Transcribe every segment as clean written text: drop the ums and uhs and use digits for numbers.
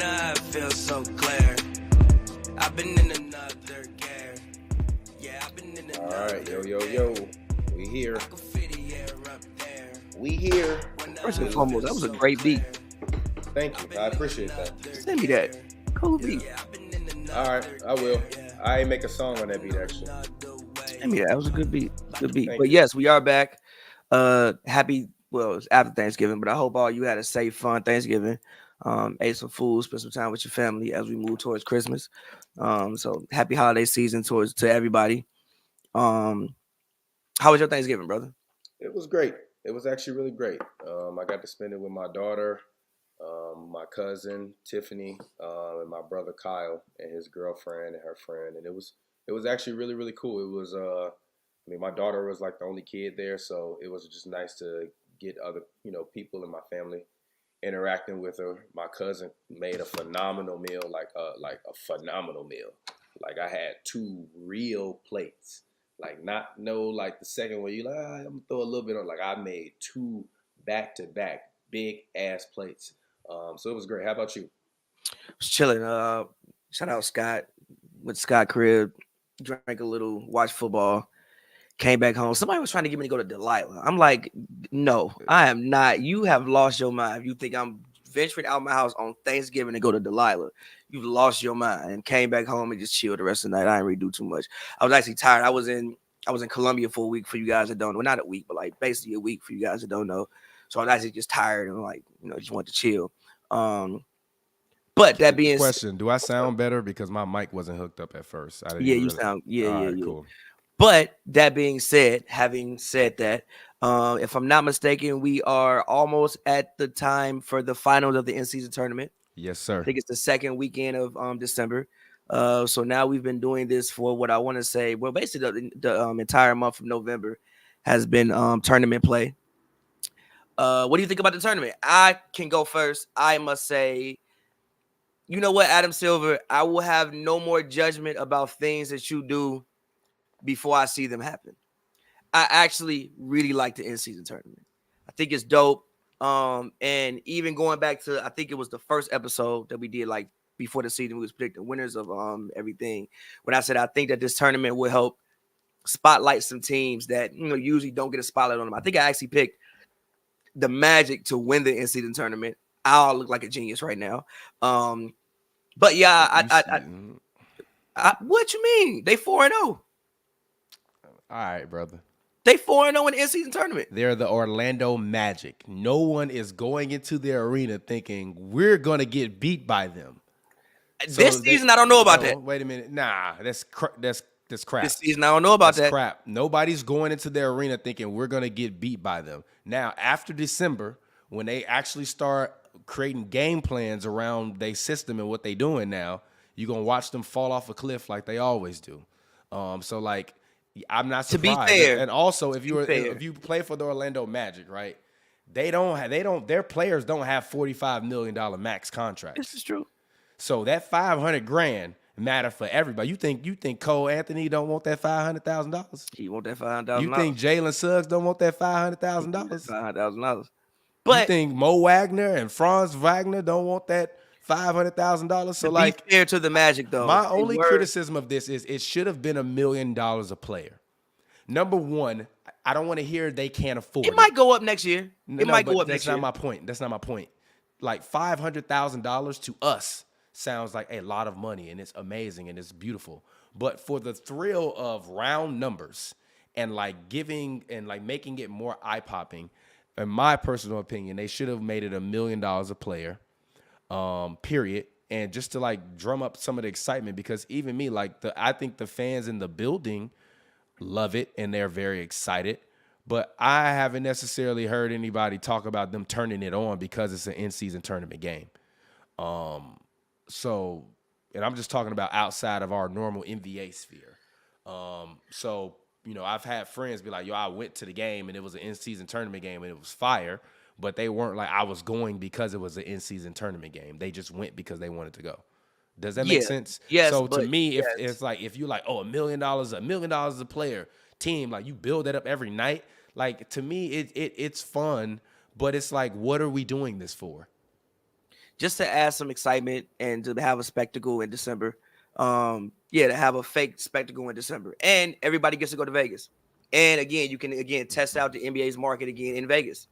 now it feels so clear. I've been in another gear. Yeah, I've been in another. All right, yo. We here. We here. First and foremost, that was a great beat. Thank you. I appreciate that. Send me that. Cool beat. All right, I will. I ain't make a song on that beat, actually. Send me that. That was a good beat. Good beat. Thank But you. yes, we are back. Happy, well, it's after Thanksgiving, but I hope all you had a safe, fun Thanksgiving. Ate some food, spent some time with your family as we move towards Christmas. So happy holiday season to everybody. How was your Thanksgiving, brother? It was great. It was actually really great. I got to spend it with my daughter, my cousin Tiffany, and my brother Kyle and his girlfriend and her friend, and it was actually really, really cool. It was my daughter was like the only kid there, so it was just nice to get other people in my family interacting with her. My cousin made a phenomenal meal, like a phenomenal meal. Like I had 2 real plates. Like like the second one you like, I'm gonna throw a little bit on. Like I made 2 back-to-back big ass plates. So it was great. How about you? Was chilling. Shout out Scott. With Scott crib, drank a little, watched football, came back home. Somebody was trying to get me to go to Delilah. I'm like, no, I am not. You have lost your mind. If you think I'm venturing out my house on Thanksgiving to go to Delilah, you've lost your mind. And came back home and just chilled the rest of the night. I didn't really do too much. I was actually tired. I was in Columbia for a week for you guys that don't know. Well, not a week, but like basically a week for you guys that don't know. So I was actually just tired and like, just wanted to chill. But that being question, do I sound better because my mic wasn't hooked up at first? Sound cool. But that being said, having said that, if I'm not mistaken, we are almost at the time for the finals of the in-season tournament. Yes, sir. I think it's the second weekend of December. So now we've been doing this for what I want to say. Well, basically the entire month of November has been tournament play. What do you think about the tournament? I can go first. I must say, you know what, Adam Silver, I will have no more judgment about things that you do before I see them happen. I actually really like the in-season tournament. I think it's dope. And even going back to, I think it was the first episode that we did like before the season, we was predicting winners of everything. When I said I think that this tournament will help spotlight some teams that usually don't get a spotlight on them. I think I actually picked the Magic to win the in-season tournament. I'll look like a genius right now. But yeah, I what you mean? They 4-0. All right, brother. They 4-0 in the in-season tournament. They're the Orlando Magic. No one is going into their arena thinking we're gonna get beat by them. This season, I don't know about that. Wait a minute. Nah, that's crap. This season, I don't know about that. Crap. Nobody's going into their arena thinking we're gonna get beat by them. Now, after December, when they actually start creating game plans around their system and what they doing now, you're gonna watch them fall off a cliff like they always do. So like, I'm not surprised. To be fair, and also if you play for the Orlando Magic, right? Their players don't have $45 million max contracts. This is true. So that $500,000 matter for everybody. You think Cole Anthony don't want that $500,000? He want that $500,000. You think Jalen Suggs don't want that $500,000? $500,000. But you think Mo Wagner and Franz Wagner don't want that $500,000? So like, be fair to the Magic though. My only criticism of this is it should have been $1 million a player. Number one, I don't want to hear they can't afford it. It might go up next year. It might go up next year. That's not my point. That's not my point. Like $500,000 to us sounds like a lot of money, and it's amazing and it's beautiful. But for the thrill of round numbers and like giving and like making it more eye-popping, in my personal opinion, they should have made it $1 million a player, period. And just to like drum up some of the excitement, because even me, I think the fans in the building love it and they're very excited. But I haven't necessarily heard anybody talk about them turning it on because it's an in-season tournament game. So, and I'm just talking about outside of our normal NBA sphere. So, I've had friends be like, yo, I went to the game and it was an in-season tournament game and it was fire, but they weren't like, I was going because it was an in-season tournament game. They just went because they wanted to go. Does that make sense? Yes. So to me, if it's like, if you're like, oh, $1 million a player team, like you build that up every night. Like to me, it's fun, but it's like, what are we doing this for? just to add some excitement and to have a spectacle in December. To have a fake spectacle in December, and everybody gets to go to Vegas. And again, you can test out the NBA's market again in Vegas.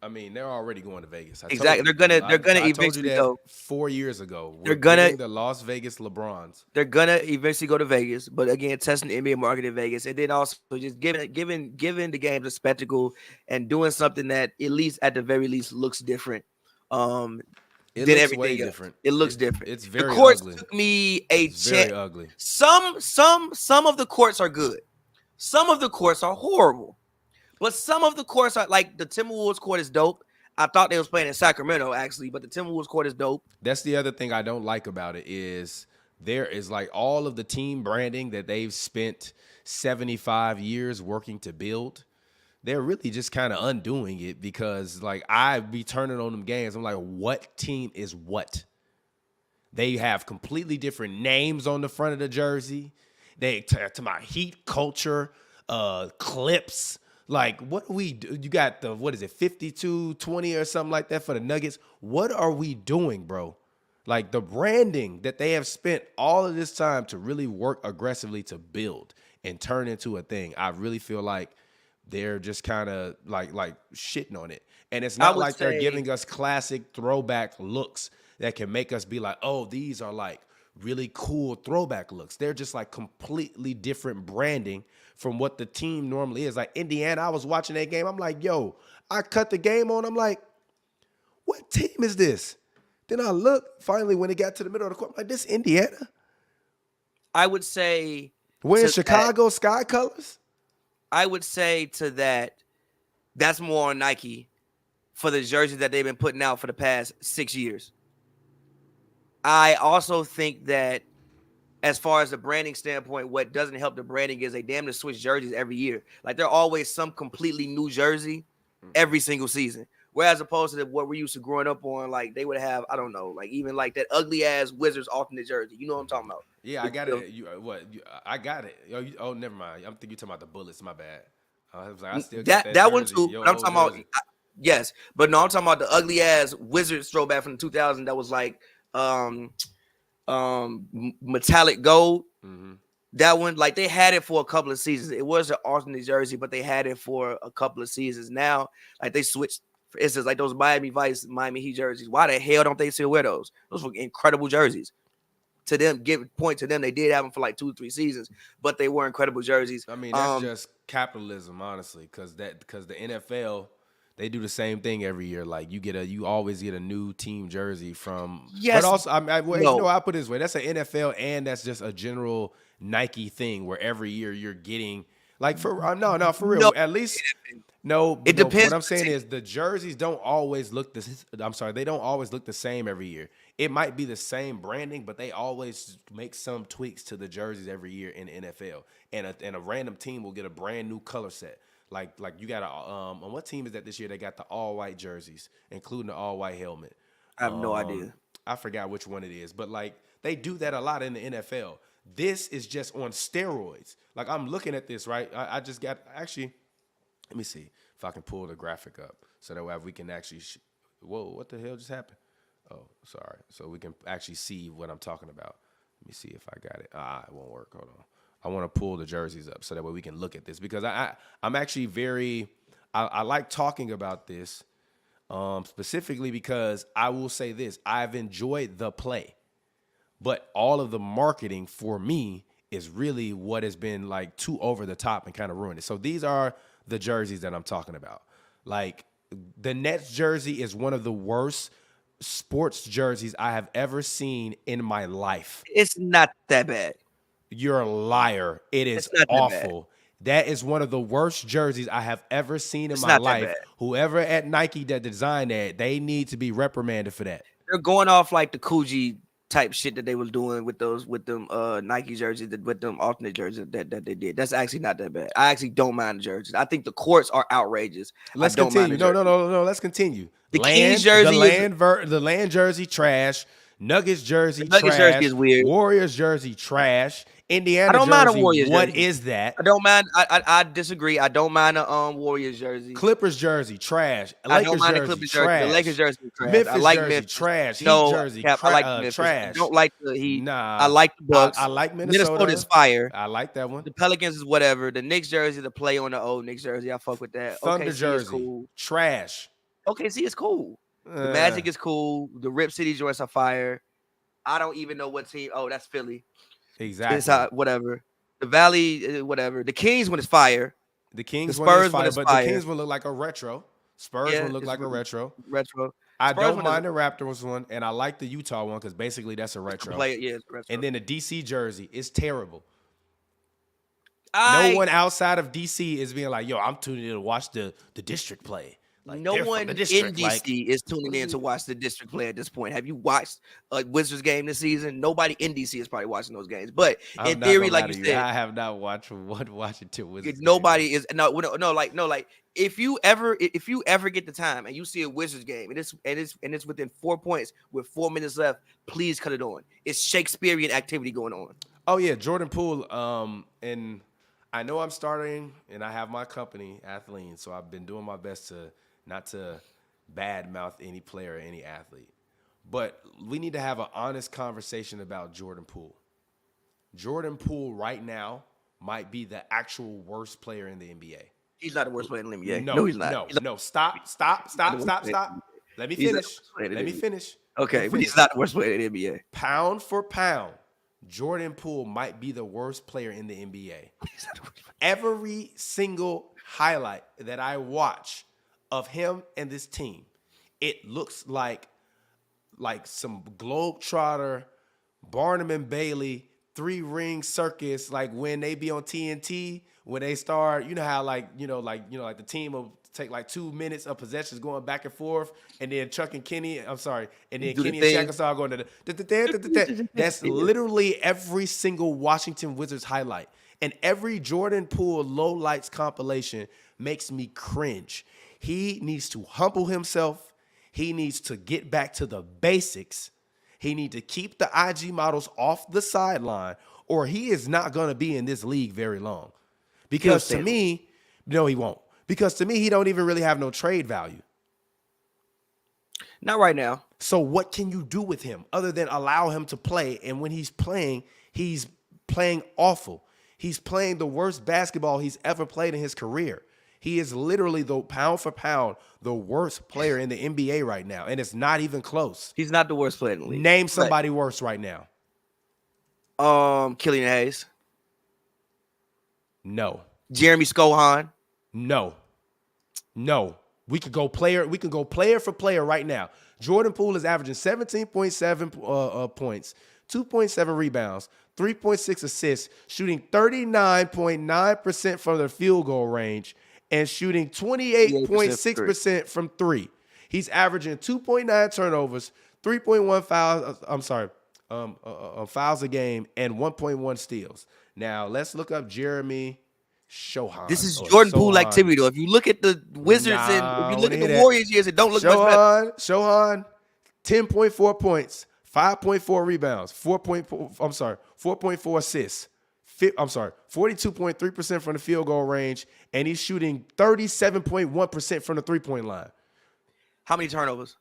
I mean, they're already going to Vegas. Exactly. They're gonna I told you eventually that go. 4 years ago. They're We're gonna getting the Las Vegas LeBrons. They're gonna eventually go to Vegas, but again, testing the NBA market in Vegas, and then also just giving the games a spectacle and doing something that at the very least looks different. It Than looks everything way else. different. It looks different. It's very the courts ugly. took me a It's very chance. ugly. Some of the courts are good. Some of the courts are horrible. But some of the courts are like the Timberwolves court is dope. I thought they was playing in Sacramento actually, but the Timberwolves court is dope. That's the other thing I don't like about it is there is like all of the team branding that they've spent 75 years working to build. They're really just kind of undoing it because like I be turning on them games. I'm like, what team is what? They have completely different names on the front of the jersey. They to my Heat culture, clips. Like, what do we do? You got the, 52-20 or something like that for the Nuggets. What are we doing, bro? Like, the branding that they have spent all of this time to really work aggressively to build and turn into a thing, I really feel like they're just kind of like shitting on it. And it's not like they're giving us classic throwback looks that can make us be like, oh, these are like really cool throwback looks. They're just like completely different branding from what the team normally is. Like Indiana, I was watching that game. I'm like, yo, I cut the game on. I'm like, what team is this? Then I look, finally, when it got to the middle of the court, I'm like, this Indiana? I would say. Wearing Chicago sky colors? I would say to that's more on Nike for the jerseys that they've been putting out for the past 6 years. I also think that as far as the branding standpoint, what doesn't help the branding is they damn near switch jerseys every year. Like there always some completely new jersey every single season. Whereas opposed to what we're used to growing up on, like they would have, I don't know, like even like that ugly ass Wizards alternate jersey. You know what I'm talking about? Yeah, I got it. I got it. Oh, never mind. I'm thinking you're talking about the Bullets. My bad. I was like, I still got that one too. But I'm talking about yes, but no, I'm talking about the ugly ass Wizards throwback from 2000 that was like metallic gold. Mm-hmm. That one, like they had it for a couple of seasons. It was an alternate jersey, but they had it for a couple of seasons. Now, like they switched. For instance, like those Miami Heat jerseys. Why the hell don't they still wear those? Those were incredible jerseys. To them, they did have them for like 2-3 seasons, but they were incredible jerseys. I mean, that's just capitalism, honestly, because the NFL, they do the same thing every year. Like you always get a new team jersey from. Yes, but also, I put it this way: that's an NFL, and that's just a general Nike thing where every year you're getting like for real. No, at least. No, it depends. What I'm saying is the jerseys don't always look they don't always look the same every year. It might be the same branding, but they always make some tweaks to the jerseys every year in the NFL. And a random team will get a brand new color set. Like you got on what team is that this year? They got the all white jerseys, including the all white helmet. I have no idea. I forgot which one it is, but like they do that a lot in the NFL. This is just on steroids. Like I'm looking at this, right? I just got actually. Let me see if I can pull the graphic up so that way we can actually. Whoa! What the hell just happened? Oh, sorry. So we can actually see what I'm talking about. Let me see if I got it. It won't work. Hold on. I want to pull the jerseys up so that way we can look at this because I'm actually very. I like talking about this specifically because I will say this: I've enjoyed the play, but all of the marketing for me is really what has been like too over the top and kind of ruined it. So these are the jerseys that I'm talking about. Like the Nets jersey is one of the worst sports jerseys I have ever seen in my life. It's not that bad. You're a liar. It is awful. That is one of the worst jerseys I have ever seen in my life. Whoever at Nike that designed that, they need to be reprimanded for that. They're going off like the Coogee type shit that they was doing with them Nike jerseys, with them alternate jerseys that they did. That's actually not that bad. I actually don't mind the jerseys. I think the courts are outrageous. Let's continue. No. Let's continue. The Kings jersey, the Land jersey trash. Nuggets jersey trash. Jersey is weird. Warriors jersey trash. Indiana I don't mind a jersey, Warriors what jersey. is that? I don't mind. I disagree. I don't mind a Warriors jersey. Clippers jersey, trash. I don't Lakers mind the jersey, Clippers jersey. The Lakers trash. jersey is trash. I Memphis like jersey, Memphis. trash. Heat No, jersey, Cap, I like Memphis. I trash. don't like the Heat. I Nah. like the Bucks. I like Minnesota. Minnesota's fire. I like that one. The Pelicans is whatever. The Knicks jersey, the play on the old Knicks jersey, I fuck with that. Thunder OKC jersey, is cool. trash. OKC is cool. The Magic is cool. The Rip City joints are fire. I don't even know what team. Oh, that's Philly. Exactly. It's whatever. The Valley, whatever. The Kings one is fire. The Kings The one is Spurs one fire, is but fire. the Kings one look like a retro. Spurs Yeah, one look it's like a really retro. Retro. I Spurs don't one mind the Raptors one, and I like the Utah one because basically that's a is retro. play. Yeah, it's retro. And then the DC jersey is terrible. I, No one outside of DC is being like, yo, I'm tuning in to watch the district play. Like, no they're from one the in district. DC Like, is tuning in to watch the district play at this point. Have you watched a Wizards game this season? Nobody in DC is probably watching those games. But I'm in not theory, gonna like lie you to said, I have not watched Washington Wizards. nobody is no, like if you ever get the time and you see a Wizards game and it's within 4 points with 4 minutes left, please cut it on. It's Shakespearean activity going on. Oh yeah, Jordan Poole. And I know I'm starting, and I have my company, Athlean, so I've been doing my best to not to badmouth any player or any athlete. But we need to have an honest conversation about Jordan Poole. Jordan Poole right now might be the actual worst player in the NBA. He's not the worst player in the NBA. No, No, he's not. No, stop. Let me finish. Okay, but he's not the worst player in the NBA. Pound for pound, Jordan Poole might be the worst player in the NBA. Every single highlight that I watch of him and this team, it looks like some Globetrotter, Barnum and Bailey, 3-ring circus, like when they be on TNT, when they start, you know how like the team will take like 2 minutes of possessions going back and forth, and then Kenny and Shaq start going to the that's literally every single Washington Wizards highlight. And every Jordan Poole low lights compilation makes me cringe. He needs to humble himself. He needs to get back to the basics. He needs to keep the IG models off the sideline, or he is not going to be in this league very long. Because to me, no, he won't. Because to me, he don't even really have no trade value. Not right now. So what can you do with him other than allow him to play? And when he's playing awful. He's playing the worst basketball he's ever played in his career. He is literally, the pound for pound, the worst player in the NBA right now, and it's not even close. He's not the worst player in the league. Name somebody worse right now. Killian Hayes. No. Jeremy Scohan. No. We could go player for player right now. Jordan Poole is averaging 17.7 points, 2.7 rebounds, 3.6 assists, shooting 39.9% from the field goal range, and shooting 28.6% from three. He's averaging 2.9 turnovers, 3.1 fouls a game, and 1.1 steals. Now let's look up Jeremy Scohan. This is Jordan Poole activity, though. If you look at the Wizards and if you look at the Warriors years, it don't look much better. Scohan, 10.4 points, 5.4 rebounds, 4.4 assists. 42.3% from the field goal range, and he's shooting 37.1% from the three-point line. How many turnovers?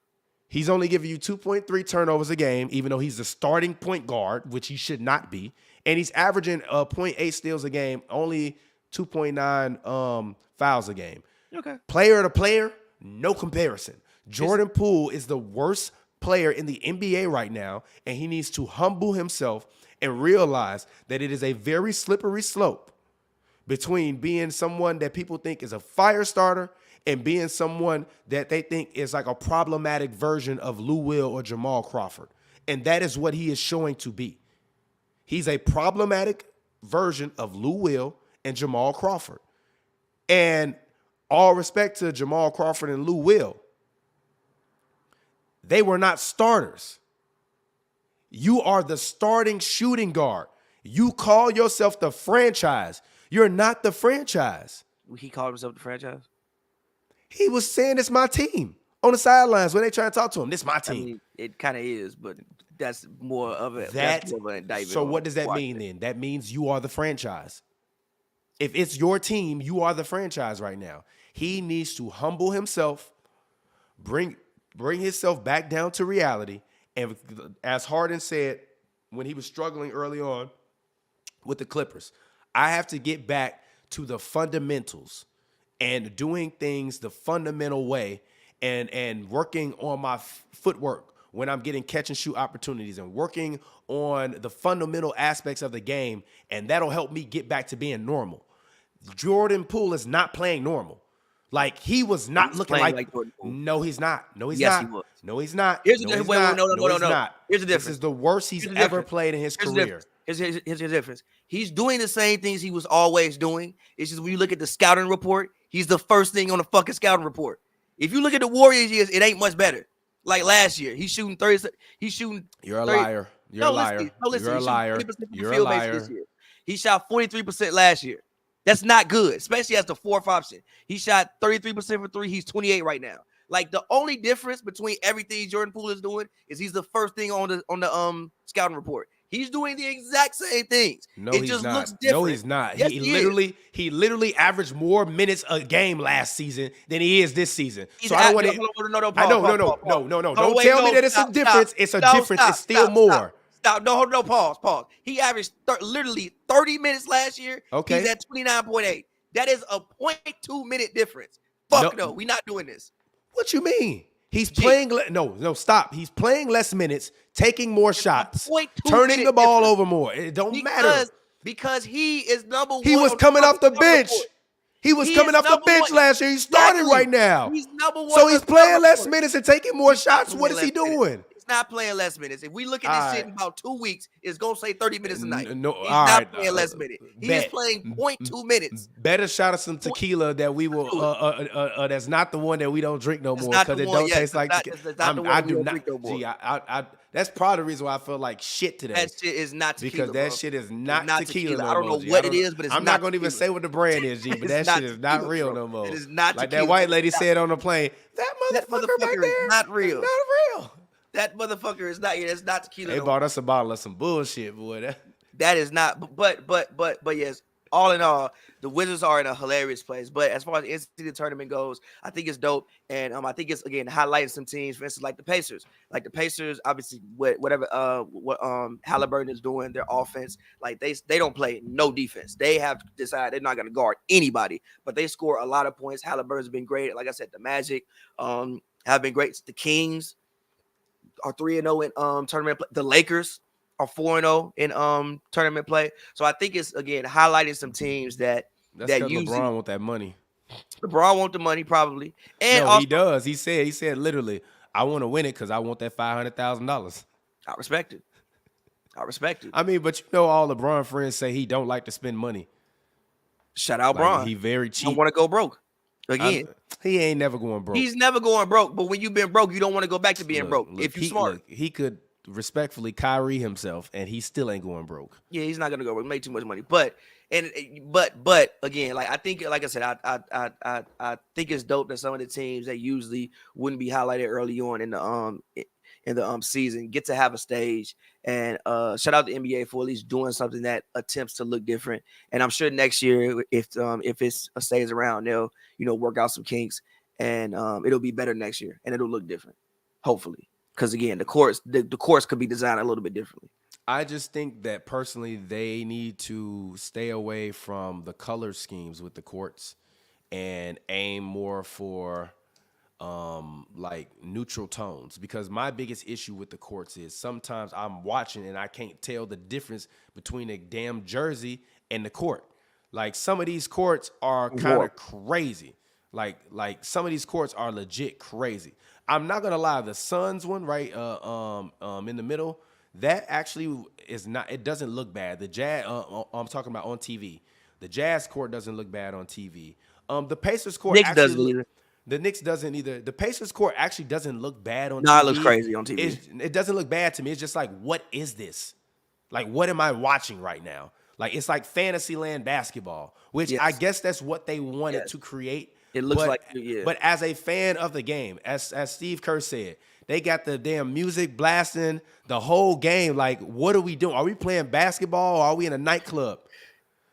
He's only giving you 2.3 turnovers a game, even though he's the starting point guard, which he should not be. And he's averaging 0.8 steals a game, only 2.9 fouls a game. Okay. Player to player, no comparison. Jordan Poole is the worst player in the NBA right now, and he needs to humble himself and realize that it is a very slippery slope between being someone that people think is a fire starter and being someone that they think is like a problematic version of Lou Will or Jamal Crawford. And that is what he is showing to be. He's a problematic version of Lou Will and Jamal Crawford. And all respect to Jamal Crawford and Lou Will, they were not starters. You are the starting shooting guard. You call yourself the franchise. You're not the franchise. He called himself the franchise? He was saying, it's my team on the sidelines when they try to talk to him. This my team. I mean, it kind of is, but that's more of an indictment. So what does that mean then? That means you are the franchise. If it's your team, you are the franchise right now. He needs to humble himself, bring himself back down to reality. And as Harden said when he was struggling early on with the Clippers, I have to get back to the fundamentals and doing things the fundamental way and working on my footwork when I'm getting catch and shoot opportunities and working on the fundamental aspects of the game, and that'll help me get back to being normal. Jordan Poole is not playing normal. Like, he was not looking like Jordan Poole. No, he's not. No, he's not. He was. No, he's not. Here's the difference. No. Here's the difference. This is the worst he's ever played in his career. Here's the difference. He's doing the same things he was always doing. It's just when you look at the scouting report, he's the first thing on the fucking scouting report. If you look at the Warriors years, it ain't much better. Like last year, he's shooting 30. He's shooting. You're a liar. You're a liar. You're a liar. You're a liar. He shot 43% last year. That's not good, especially as the fourth option. He shot 33% for three. He's 28 right now. Like, the only difference between everything Jordan Poole is doing is he's the first thing on the scouting report. He's doing the exact same things. No, it he's just not. looks different. No, he's not. Yes, he literally averaged more minutes a game last season than he is this season. So I don't want to. No. Don't tell me that it's a difference. It's a difference. It's still more. Stop. No, pause. He averaged literally 30 minutes last year. Okay. He's at 29.8. That is a 0.2 minute difference. Fuck no, we're not doing this. What you mean? He's playing stop. He's playing less minutes, taking more shots, turning the ball over more. It don't matter. Because he is number one. He was coming off the bench. He was coming off the bench last year. He's starting right now. He's number one. So he's playing less minutes and taking more shots. What is he doing? He's not playing less minutes. If we look at this shit in about 2 weeks, it's going to say 30 minutes a night. No, he's not playing less minutes. He's playing 0.2 minutes. Better shot of some tequila that we will, that's not the one that we don't drink no more because it don't taste like tequila. I do not. Gee, that's probably the reason why I feel like shit today. That shit is not tequila. Because that shit is not tequila no more. I don't know what it is, but it's not. I'm not going to even say what the brand is, G, but that shit is not real no more. It is not like that white lady said on the plane, that motherfucker right there is not real. Not real. That motherfucker is not. It's not tequila. They bought us a bottle of some bullshit, boy. That is not. But yes. All in all, the Wizards are in a hilarious place. But as far as the NCAA tournament goes, I think it's dope, and I think it's again highlighting some teams, for instance, like the Pacers. Like the Pacers, obviously, whatever Halliburton is doing, their offense, like they don't play no defense. They have decided they're not going to guard anybody, but they score a lot of points. Halliburton's been great. Like I said, the Magic have been great. The Kings are 3-0 in tournament play. The Lakers are 4-0 in tournament play. So I think it's again highlighting some teams that usually LeBron want that money. LeBron want the money probably. And no, also, he does. He said literally, I want to win it because I want that $500,000. I respect it. I mean, but you know, all LeBron friends say he don't like to spend money. Shout out like, Bron. He very cheap. I want to go broke. Again, he ain't never going broke. He's never going broke. But when you've been broke, you don't want to go back to being broke. If you're smart, he could respectfully Kyrie himself, and he still ain't going broke. Yeah, he's not gonna go broke. Make too much money. But again, like I think, like I said, I think it's dope that some of the teams that usually wouldn't be highlighted early on in the season get to have a stage. And shout out to NBA for at least doing something that attempts to look different. And I'm sure next year, if it stays around, they'll work out some kinks, and it'll be better next year, and it'll look different, hopefully. Because again, the course could be designed a little bit differently. I just think that personally, they need to stay away from the color schemes with the courts and aim more for like neutral tones. Because my biggest issue with the courts is sometimes I'm watching and I can't tell the difference between a damn jersey and the court. Like some of these courts are kind of crazy. Like some of these courts are legit crazy. I'm not gonna lie, the Suns one right in the middle, that actually is not. It doesn't look bad. The Jazz, I'm talking about on TV. The Jazz court doesn't look bad on TV. The Pacers court the Knicks doesn't either. The Pacers court actually doesn't look bad on TV. No, it looks crazy on TV. It doesn't look bad to me. It's just like, what is this? Like, what am I watching right now? Like, it's like Fantasyland basketball, which I guess that's what they wanted to create. It looks but as a fan of the game, as Steve Kerr said, They got the damn music blasting the whole game. Like, what are we doing? Are we playing basketball or are we in a nightclub?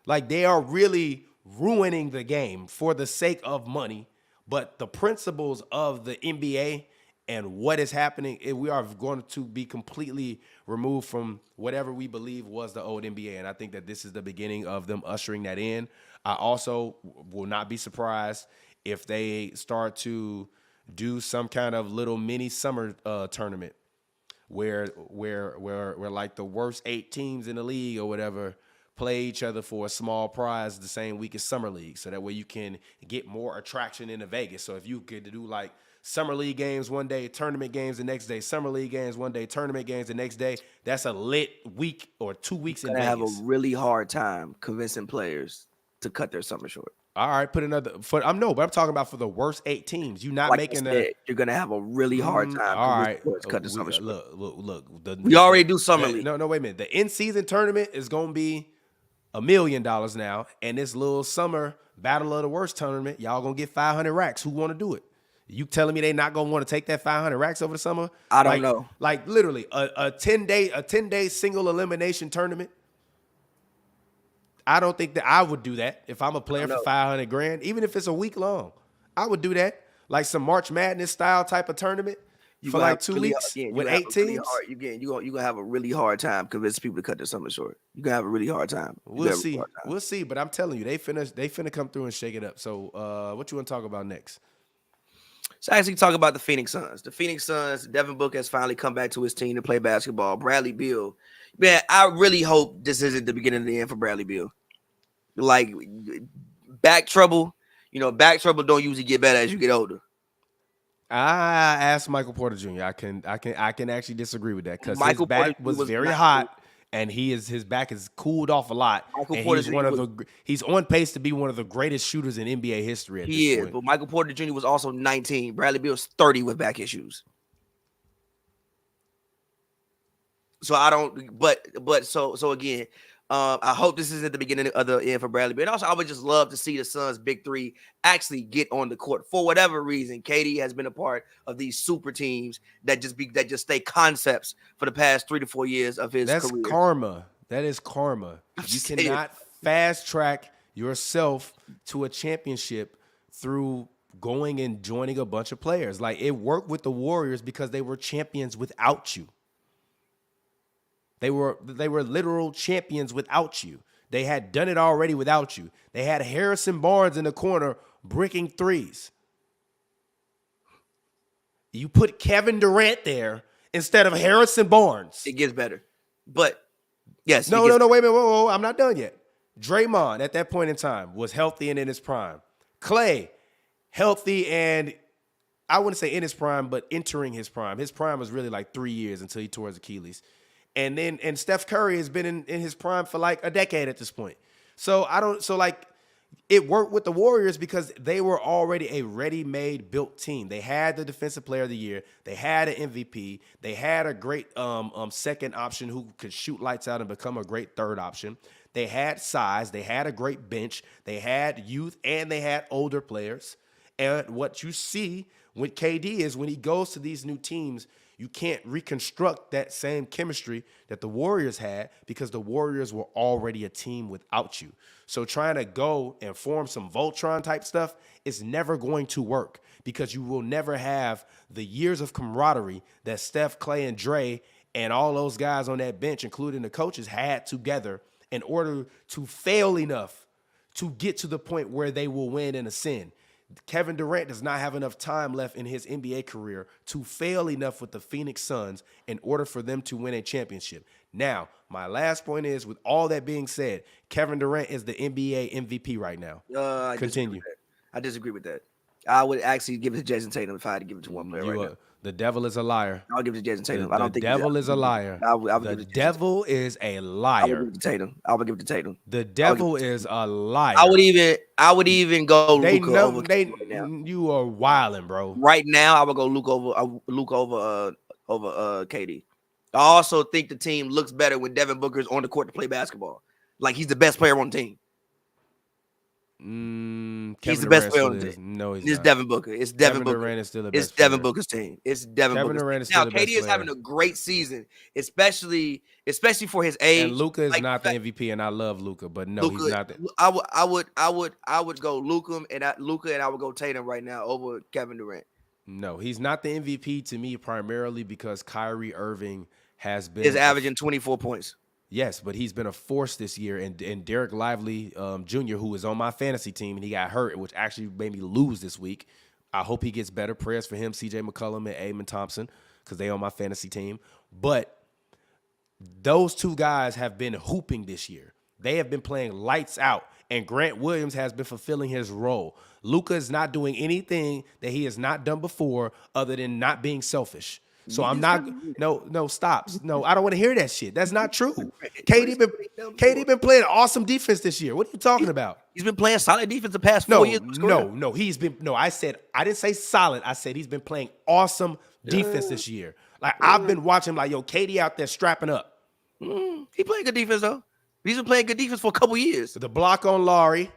Like, they are really ruining the game for the sake of money. But the principles of the NBA and what is happening, we are going to be completely removed from whatever we believe was the old NBA. And I think that this is the beginning of them ushering that in. I also will not be surprised if they start to do some kind of little mini summer tournament where like the worst 8 teams in the league or whatever play each other for a small prize the same week as Summer League. So that way you can get more attraction into Vegas. So if you could do like Summer League games one day, tournament games the next day, Summer League games one day, tournament games the next day, that's a lit week or 2 weeks in Vegas. Have a really hard time convincing players to cut their summer short. All right, put another foot. I'm talking about for the worst 8 teams. You're not making you're gonna have a really hard time. All right, cut the summer short. Look. We already do Summer League. No, wait a minute. The in-season tournament is gonna be $1 million now, and this little summer battle of the worst tournament, y'all gonna get 500 racks. Who want to do it? You telling me they not gonna want to take that 500 racks over the summer? I don't know. Like literally a 10-day single elimination tournament. I don't think that I would do that if I'm a player for 500 grand, even if it's a week long. I would do that, like some March Madness style type of tournament for like 2 weeks with 8 teams. You're gonna have a really hard time convincing people to cut their summer short. You're gonna have a really hard time. We'll see. But I'm telling you, they finna come through and shake it up. So what you want to talk about next? So actually talk about the Phoenix Suns. The Phoenix Suns, Devin Booker has finally come back to his team to play basketball. Bradley Beal. Man, I really hope this isn't the beginning of the end for Bradley Beal. Like back trouble, back trouble don't usually get better as you get older. I asked Michael Porter Jr. I can actually disagree with that because his back was very hot. And his back has cooled off a lot. He's on pace to be one of the greatest shooters in NBA history at this point. But Michael Porter Jr. was also 19. Bradley Beal's 30 with back issues. So I don't. But so again, I hope this isn't the beginning of the end for Bradley Beal. And also, I would just love to see the Suns' big three actually get on the court for whatever reason. Kade has been a part of these super teams that just stay concepts for the past 3 to 4 years of his career. That's karma. That is karma. You cannot fast track yourself to a championship through going and joining a bunch of players. Like, it worked with the Warriors because they were champions without you. They were literal champions without you. They had done it already without you. They had Harrison Barnes in the corner bricking threes. You put Kevin Durant there instead of Harrison Barnes. It gets better. But, yes. No, wait a minute. Whoa, I'm not done yet. Draymond, at that point in time, was healthy and in his prime. Klay, healthy and, I wouldn't say in his prime, but entering his prime. His prime was really like 3 years until he tore his Achilles. And Steph Curry has been in his prime for like a decade at this point. So it worked with the Warriors because they were already a ready-made built team. They had the defensive player of the year. They had an MVP. They had a great second option who could shoot lights out and become a great third option. They had size. They had a great bench. They had youth and they had older players. And what you see with KD is when he goes to these new teams, you can't reconstruct that same chemistry that the Warriors had because the Warriors were already a team without you. So trying to go and form some Voltron type stuff is never going to work because you will never have the years of camaraderie that Steph, Klay, and Dre and all those guys on that bench, including the coaches, had together in order to fail enough to get to the point where they will win and ascend. Kevin Durant does not have enough time left in his NBA career to fail enough with the Phoenix Suns in order for them to win a championship. Now, my last point is, with all that being said, Kevin Durant is the NBA MVP right now. Continue. I disagree with that. I would actually give it to Jason Tatum if I had to give it to one player right now. The devil is a liar. I'll give it to Jason Tatum. The devil is a liar. The devil is a liar. I would give it to Tatum. The devil is a liar. I would even go Luka over. You are wilding, bro. Right now, I would go Luka over KD. I also think the team looks better when Devin Booker is on the court to play basketball. Like, he's the best player on the team. Kevin He's the best Durant player still on the is. team. No, he's It's not. Devin Booker. It's Devin Kevin Booker. Durant is still the It's best Devin player. Booker's team. It's Devin Kevin Booker's Durant team. is Now, still the best KD is having player. a great season, especially for his age. And Luka is Like not the MVP, and I love Luka, but no, he's Luka, not. I would go Luka and I would go Tatum right now over Kevin Durant. No, he's not the MVP to me primarily because Kyrie Irving has Is been averaging 24 points. yes, but he's been a force this year. And Derek Lively Jr., who is on my fantasy team, and he got hurt, which actually made me lose this week. I hope he gets better. Prayers for him, CJ McCollum and Amon Thompson, because they on my fantasy team. But those two guys have been hooping this year. They have been playing lights out, and Grant Williams has been fulfilling his role. Luka is not doing anything that he has not done before other than not being selfish. So I'm not stops. No, I don't want to hear that shit. That's not true. Kade been playing awesome defense this year. What are you talking about? He's been playing solid defense the past 4 years. No. I didn't say solid. I said he's been playing awesome defense this year. Like I've been watching like, yo, Kade out there strapping up. He playing good defense though. He's been playing good defense for a couple years. The block on Laurie,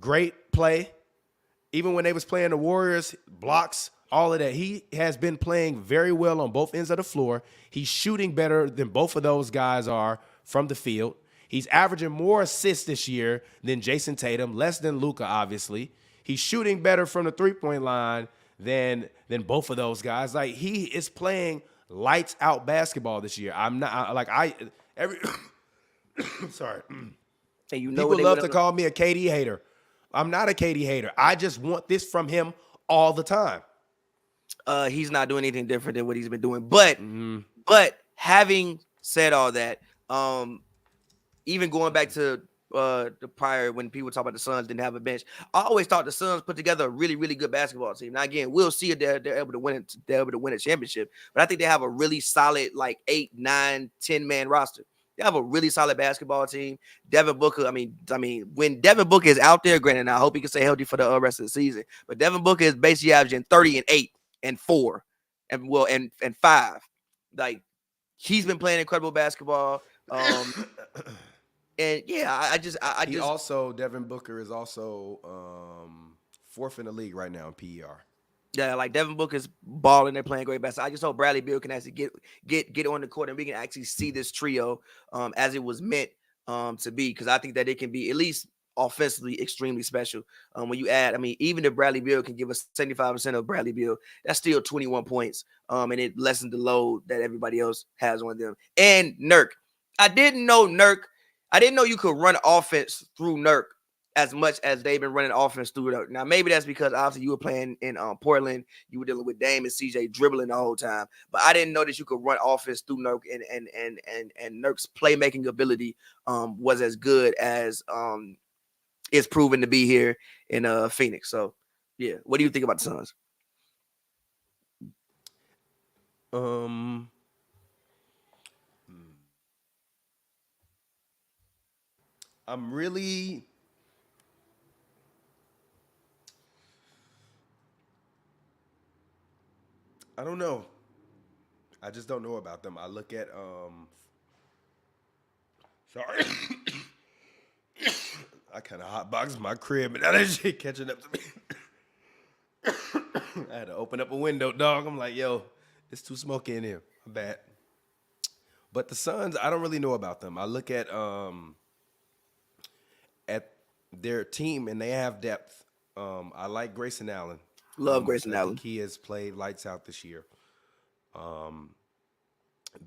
great play. Even when they was playing the Warriors, blocks, all of that. He has been playing very well on both ends of the floor. He's shooting better than both of those guys are from the field. He's averaging more assists this year than Jason Tatum, less than Luka, obviously. He's shooting better from the three-point line than both of those guys. Like he is playing lights out basketball this year. Sorry. And People love to call me a KD hater. I'm not a KD hater. I just want this from him all the time. He's not doing anything different than what he's been doing. But having said all that, even going back to the prior when people talk about the Suns didn't have a bench, I always thought the Suns put together a really, really good basketball team. Now again, we'll see if they're able to win it. They're able to win a championship, but I think they have a really solid like 8, 9, 10-man roster. They have a really solid basketball team. Devin Booker, I mean, when Devin Booker is out there, granted, I hope he can stay healthy for the rest of the season. But Devin Booker is basically averaging 30 and 8 and 4 and 5. Like he's been playing incredible basketball. And yeah, Devin Booker is also fourth in the league right now in PER. Yeah, like Devin Booker's balling. They're playing great basketball. I just hope Bradley Beal can actually get on the court and we can actually see this trio as it was meant to be. Because I think that it can be at least offensively extremely special. When you add, even if Bradley Beal can give us 75% of Bradley Beal, that's still 21 points. And it lessens the load that everybody else has on them. And Nurk, I didn't know you could run offense through Nurk as much as they've been running offense through Nurk. Now, maybe that's because obviously you were playing in Portland. You were dealing with Dame and CJ dribbling the whole time. But I didn't know that you could run offense through Nurk and Nurk's playmaking ability was as good as it's proven to be here in Phoenix. So, yeah. What do you think about the Suns? I don't know. I just don't know about them. I look at sorry. I kind of hotboxed my crib and now that shit catching up to me. I had to open up a window, dog. I'm like, yo, it's too smoky in here. I'm bad. But the Suns, I don't really know about them. I look at their team and they have depth. I like Grayson Allen. Love Grayson Allen. He has played lights out this year.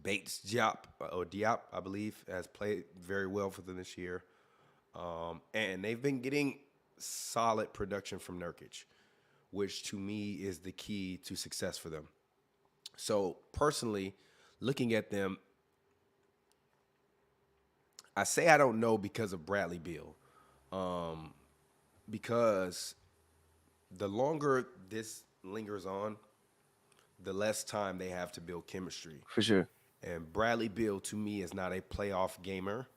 Bates Diop, I believe, has played very well for them this year. And they've been getting solid production from Nurkic, which to me is the key to success for them. So personally, looking at them, I say I don't know because of Bradley Beal. Because the longer this lingers on, the less time they have to build chemistry. For sure. And Bradley Beal, to me, is not a playoff gamer.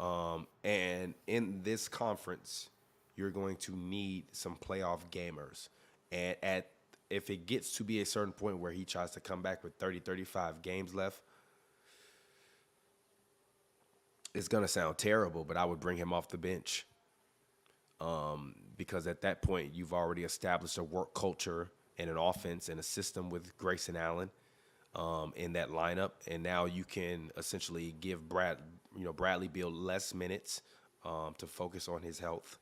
And in this conference, you're going to need some playoff gamers. And if it gets to be a certain point where he tries to come back with 30, 35 games left, it's going to sound terrible, but I would bring him off the bench. because at that point you've already established a work culture and an offense and a system with Grayson Allen in that lineup, and now you can essentially give Bradley Beal less minutes to focus on his health.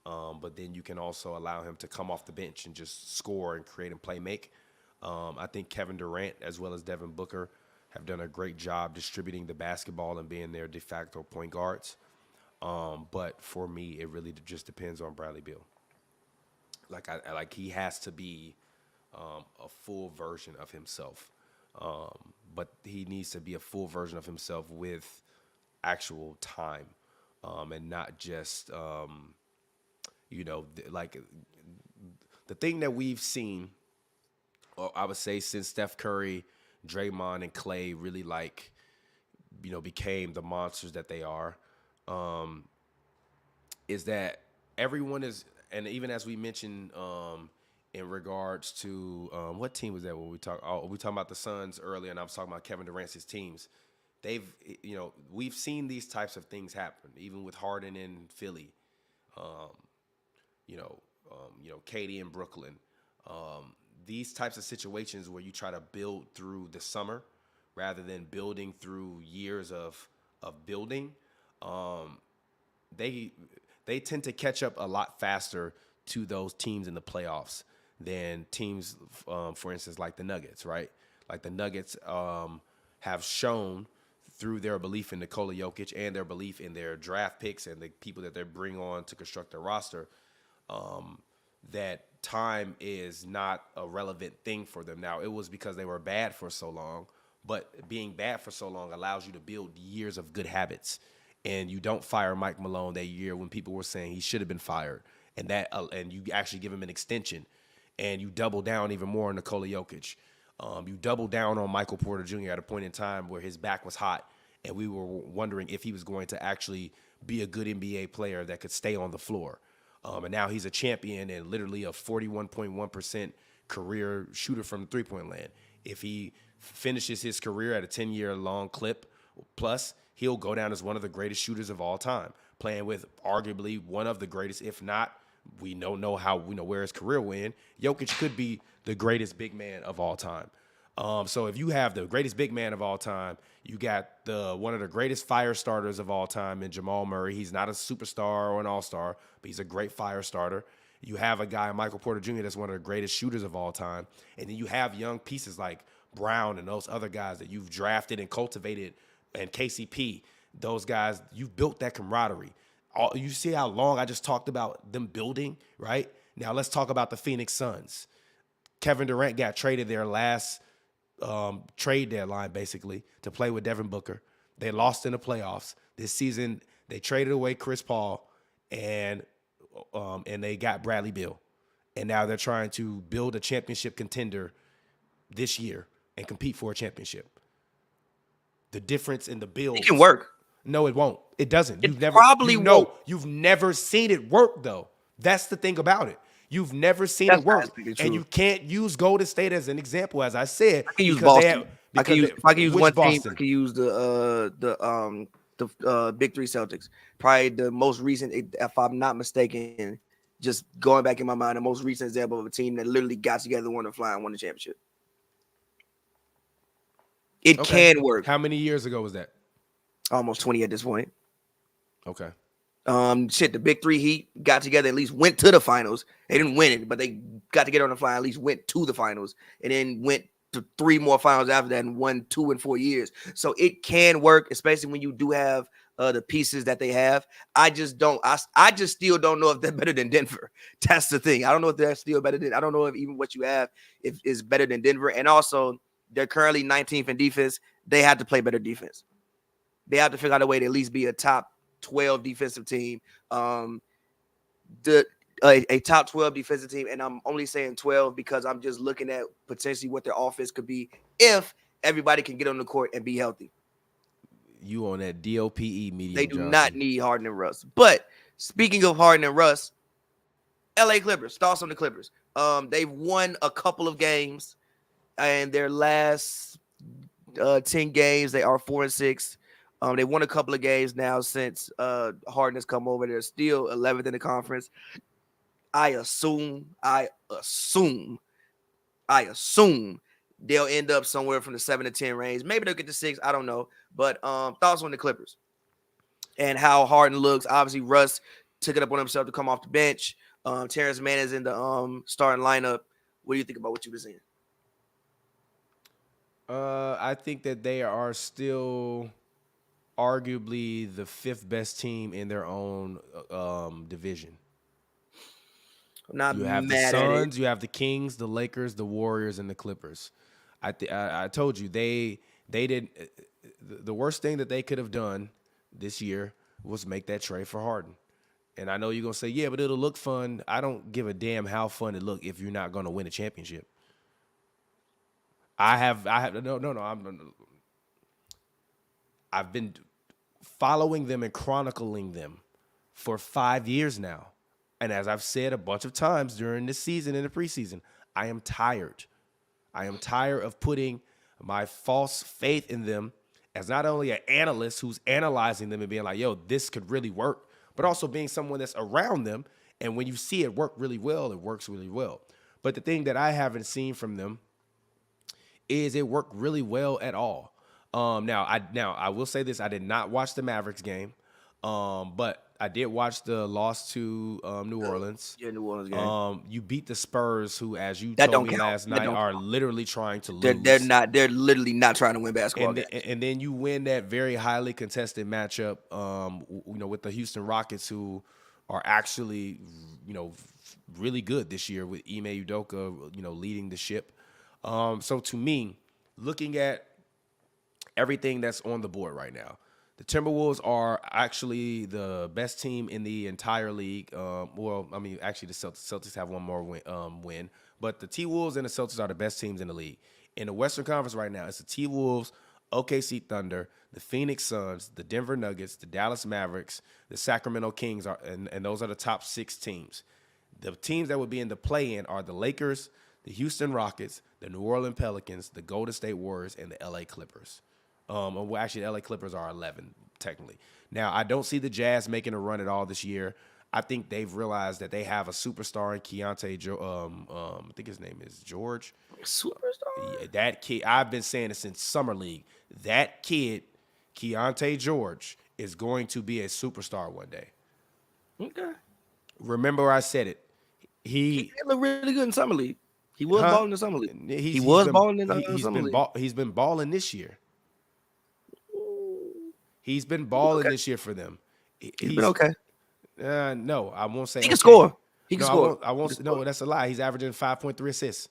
But then you can also allow him to come off the bench and just score and create and play make. I think Kevin Durant as well as Devin Booker have done a great job distributing the basketball and being their de facto point guards. But for me, it really just depends on Bradley Beal. Like he has to be a full version of himself. But he needs to be a full version of himself with actual time, and not just like the thing that we've seen, or I would say since Steph Curry, Draymond, and Klay really became the monsters that they are, is that everyone is, and even as we mentioned in regards to what team was that when we talked about the Suns earlier, and I was talking about Kevin Durant's teams. We've seen these types of things happen, even with Harden in Philly. Kade in Brooklyn. These types of situations where you try to build through the summer rather than building through years of building, they tend to catch up a lot faster to those teams in the playoffs than teams, for instance, like the Nuggets, right? Like the Nuggets have shown through their belief in Nikola Jokic and their belief in their draft picks and the people that they bring on to construct their roster, that time is not a relevant thing for them. Now, it was because they were bad for so long, but being bad for so long allows you to build years of good habits. And you don't fire Mike Malone that year when people were saying he should have been fired, and you actually give him an extension, and you double down even more on Nikola Jokic. You double down on Michael Porter Jr. at a point in time where his back was hot, and we were wondering if he was going to actually be a good NBA player that could stay on the floor. And now he's a champion and literally a 41.1% career shooter from the three-point land. If he finishes his career at a 10-year long clip plus, he'll go down as one of the greatest shooters of all time, playing with arguably one of the greatest, if not, we don't know where his career went. Jokic could be the greatest big man of all time. So if you have the greatest big man of all time, you got one of the greatest fire starters of all time in Jamal Murray. He's not a superstar or an all-star, but he's a great fire starter. You have a guy, Michael Porter Jr., that's one of the greatest shooters of all time. And then you have young pieces like Brown and those other guys that you've drafted and cultivated, and KCP. Those guys, you've built that camaraderie. You see how long I just talked about them building, right? Now let's talk about the Phoenix Suns. Kevin Durant got traded their last trade deadline, basically, to play with Devin Booker. They lost in the playoffs. This season, they traded away Chris Paul, and they got Bradley Beal. And now they're trying to build a championship contender this year and compete for a championship. The difference in the build. It can work. No, it won't. It doesn't. You've never seen it work, though. That's the thing about it. You've never seen it work, and you can't use Golden State as an example. As I said, I can use Boston. I can use one Boston? team. I can use the Big Three Celtics. Probably the most recent, if I'm not mistaken, just going back in my mind, the most recent example of a team that literally got together, won the fly, and won the championship. It can work. How many years ago was that? Almost 20 at this point. Okay. The Big Three Heat got together, at least went to the finals. They didn't win it, but they got together on the fly, at least went to the finals, and then went to 3 more finals after that and won 2 in 4 years. So it can work, especially when you do have the pieces that they have. I just still don't know if they're better than Denver. That's the thing. I don't know if they're still better than. I don't know if even what you have is better than Denver. And also, they're currently 19th in defense. They have to play better defense. They have to figure out a way to at least be a top 12 defensive team. A top 12 defensive team, and I'm only saying 12 because I'm just looking at potentially what their offense could be if everybody can get on the court and be healthy. You on that DOPE medium. They do not need Harden and Russ. But speaking of Harden and Russ, LA Clippers, thoughts on the Clippers. They've won a couple of games, and their last 10 games, they are 4-6. They won a couple of games now since Harden has come over. They're still 11th in the conference. I assume they'll end up somewhere from the 7 to 10 range. Maybe they'll get to 6. I don't know. But thoughts on the Clippers and how Harden looks. Obviously, Russ took it up on himself to come off the bench. Terrence Mann is in the starting lineup. What do you think about what you were saying? I think that they are still arguably the 5th best team in their own division. I'm not You have the mad at it. Suns, you have the Kings, the Lakers, the Warriors, and the Clippers. I told you they did the worst thing that they could have done this year was make that trade for Harden. And I know you're gonna say, yeah, but it'll look fun. I don't give a damn how fun it look if you're not gonna win a championship. I've been following them and chronicling them for 5 years now. And as I've said a bunch of times during this season and the preseason, I am tired. I am tired of putting my false faith in them as not only an analyst who's analyzing them and being like, yo, this could really work, but also being someone that's around them. And when you see it work really well, it works really well. But the thing that I haven't seen from them is it worked really well at all. Now I will say this: I did not watch the Mavericks game, but I did watch the loss to New Orleans. Yeah, New Orleans game. You beat the Spurs, who, as you That told me don't count. last That night, don't are count. literally trying to lose. They're literally not trying to win basketball games. And then you win that very highly contested matchup, with the Houston Rockets, who are actually, really good this year with Ime Udoka, leading the ship. So to me, looking at everything that's on the board right now, the Timberwolves are actually the best team in the entire league. Actually, the Celtics have one more win. But the T-Wolves and the Celtics are the best teams in the league. In the Western Conference right now, it's the T-Wolves, OKC Thunder, the Phoenix Suns, the Denver Nuggets, the Dallas Mavericks, the Sacramento Kings, and those are the top 6 teams. The teams that would be in the play-in are the Lakers, the Houston Rockets, the New Orleans Pelicans, the Golden State Warriors, and the LA Clippers. Actually, the LA Clippers are 11, technically. Now, I don't see the Jazz making a run at all this year. I think they've realized that they have a superstar in Keontae. I think his name is George. Superstar? Yeah, that kid, I've been saying it since Summer League. That kid, Keontae George, is going to be a superstar one day. Okay. Remember I said it. He looked really good in Summer League. He was balling in Summer League. He was balling in Summer League. He's been balling this year. He's been balling this year for them. He's been okay. No, I won't say he can score. He can score. I won't. No, that's a lie. He's averaging 5.3 assists.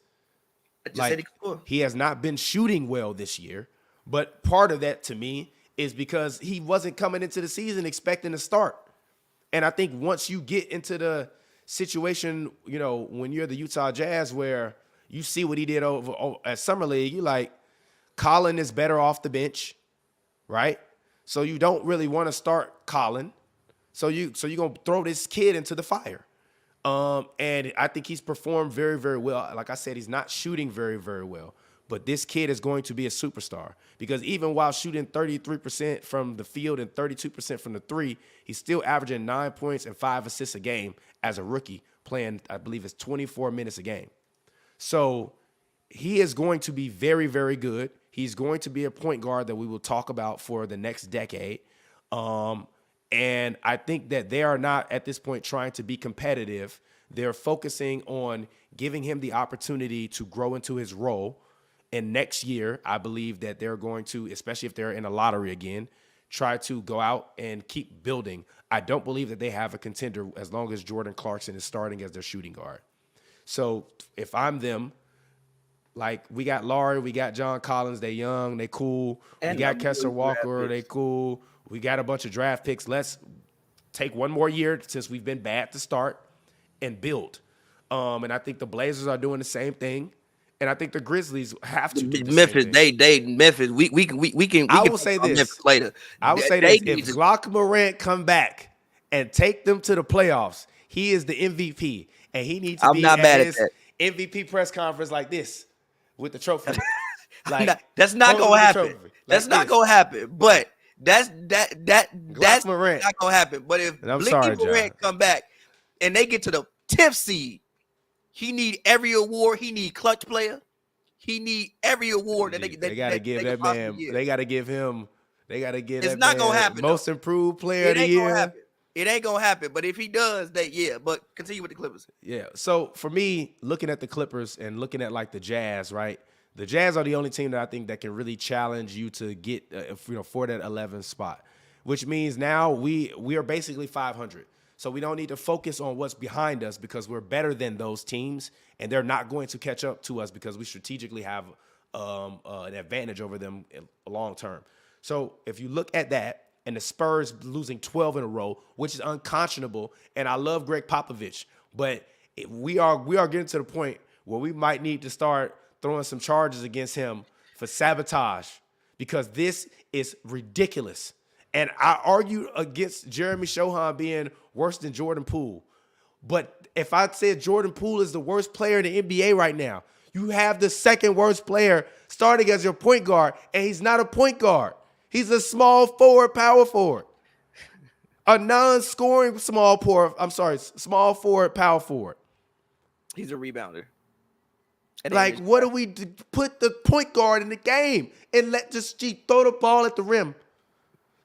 I just said he can score. He has not been shooting well this year, but part of that to me is because he wasn't coming into the season expecting to start. And I think once you get into the situation, when you're the Utah Jazz, where you see what he did over at Summer League, you're like, Colin is better off the bench, right? So you don't really want to start Colin. So you're going to throw this kid into the fire. And I think he's performed very, very well. Like I said, he's not shooting very, very well. But this kid is going to be a superstar, because even while shooting 33% from the field and 32% from the three, he's still averaging 9 points and 5 assists a game as a rookie, playing, I believe it's 24 minutes a game. So he is going to be very, very good. He's going to be a point guard that we will talk about for the next decade. And I think that they are not at this point trying to be competitive. They're focusing on giving him the opportunity to grow into his role. And next year, I believe that they're going to, especially if they're in a lottery again, try to go out and keep building. I don't believe that they have a contender as long as Jordan Clarkson is starting as their shooting guard. So if I'm them, like, we got Laurie, we got John Collins, they young, they cool. And we got Kessler Walker, they cool. We got a bunch of draft picks. Let's take one more year, since we've been bad to start, and build. And I think the Blazers are doing the same thing. And I think the Grizzlies have to do the Memphis. same thing. Memphis. We can. I will say this Memphis later. I will say this: if Glock Morant come back and take them to the playoffs, he is the MVP, and he needs to be at his MVP press conference like this with the trophy. That's not gonna happen. That's not gonna happen. But That's Morant. not gonna happen. But if And I'm Blicky sorry, John. Morant come back and they get to the 10th seed, he need every award. He need clutch player. He need every award that They gotta give that man. They gotta give him. They gotta give It's that not man gonna happen, most improved player of It the ain't gonna year. happen. It ain't gonna happen. But if he does, but continue with the Clippers. Yeah. So for me, looking at the Clippers and looking at like the Jazz, right? The Jazz are the only team that I think that can really challenge you to get, for that 11th spot, which means now we are basically 500. So we don't need to focus on what's behind us because we're better than those teams, and they're not going to catch up to us because we strategically have an advantage over them long term. So if you look at that, and the Spurs losing 12 in a row, which is unconscionable, and I love Greg Popovich, but we are getting to the point where we might need to start throwing some charges against him for sabotage because this is ridiculous. And I argue against Jeremy Shohan being worse than Jordan Poole. But if I said Jordan Poole is the worst player in the NBA right now, you have the second worst player starting as your point guard, and he's not a point guard. He's a small forward, power forward. A non-scoring small forward, power forward. He's a rebounder. Like, what do we do? Put the point guard in the game and let just throw the ball at the rim.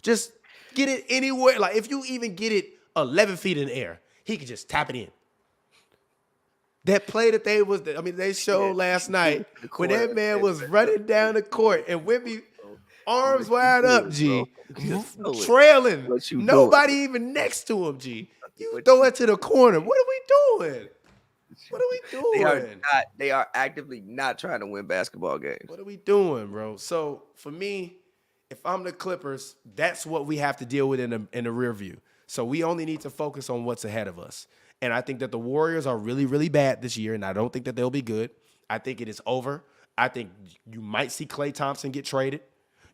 Just get it anywhere. Like, if you even get it 11 feet in the air, he could just tap it in. That play that they showed last night when that man was running down the court and Wemby arms wide up, G, trailing. Nobody even next to him, G. You throw it to the corner. What are we doing? What are we doing? They are actively not trying to win basketball games. What are we doing, bro? So for me, if I'm the Clippers, that's what we have to deal with in the rear view. So we only need to focus on what's ahead of us. And I think that the Warriors are really, really bad this year, and I don't think that they'll be good. I think it is over. I think you might see Klay Thompson get traded.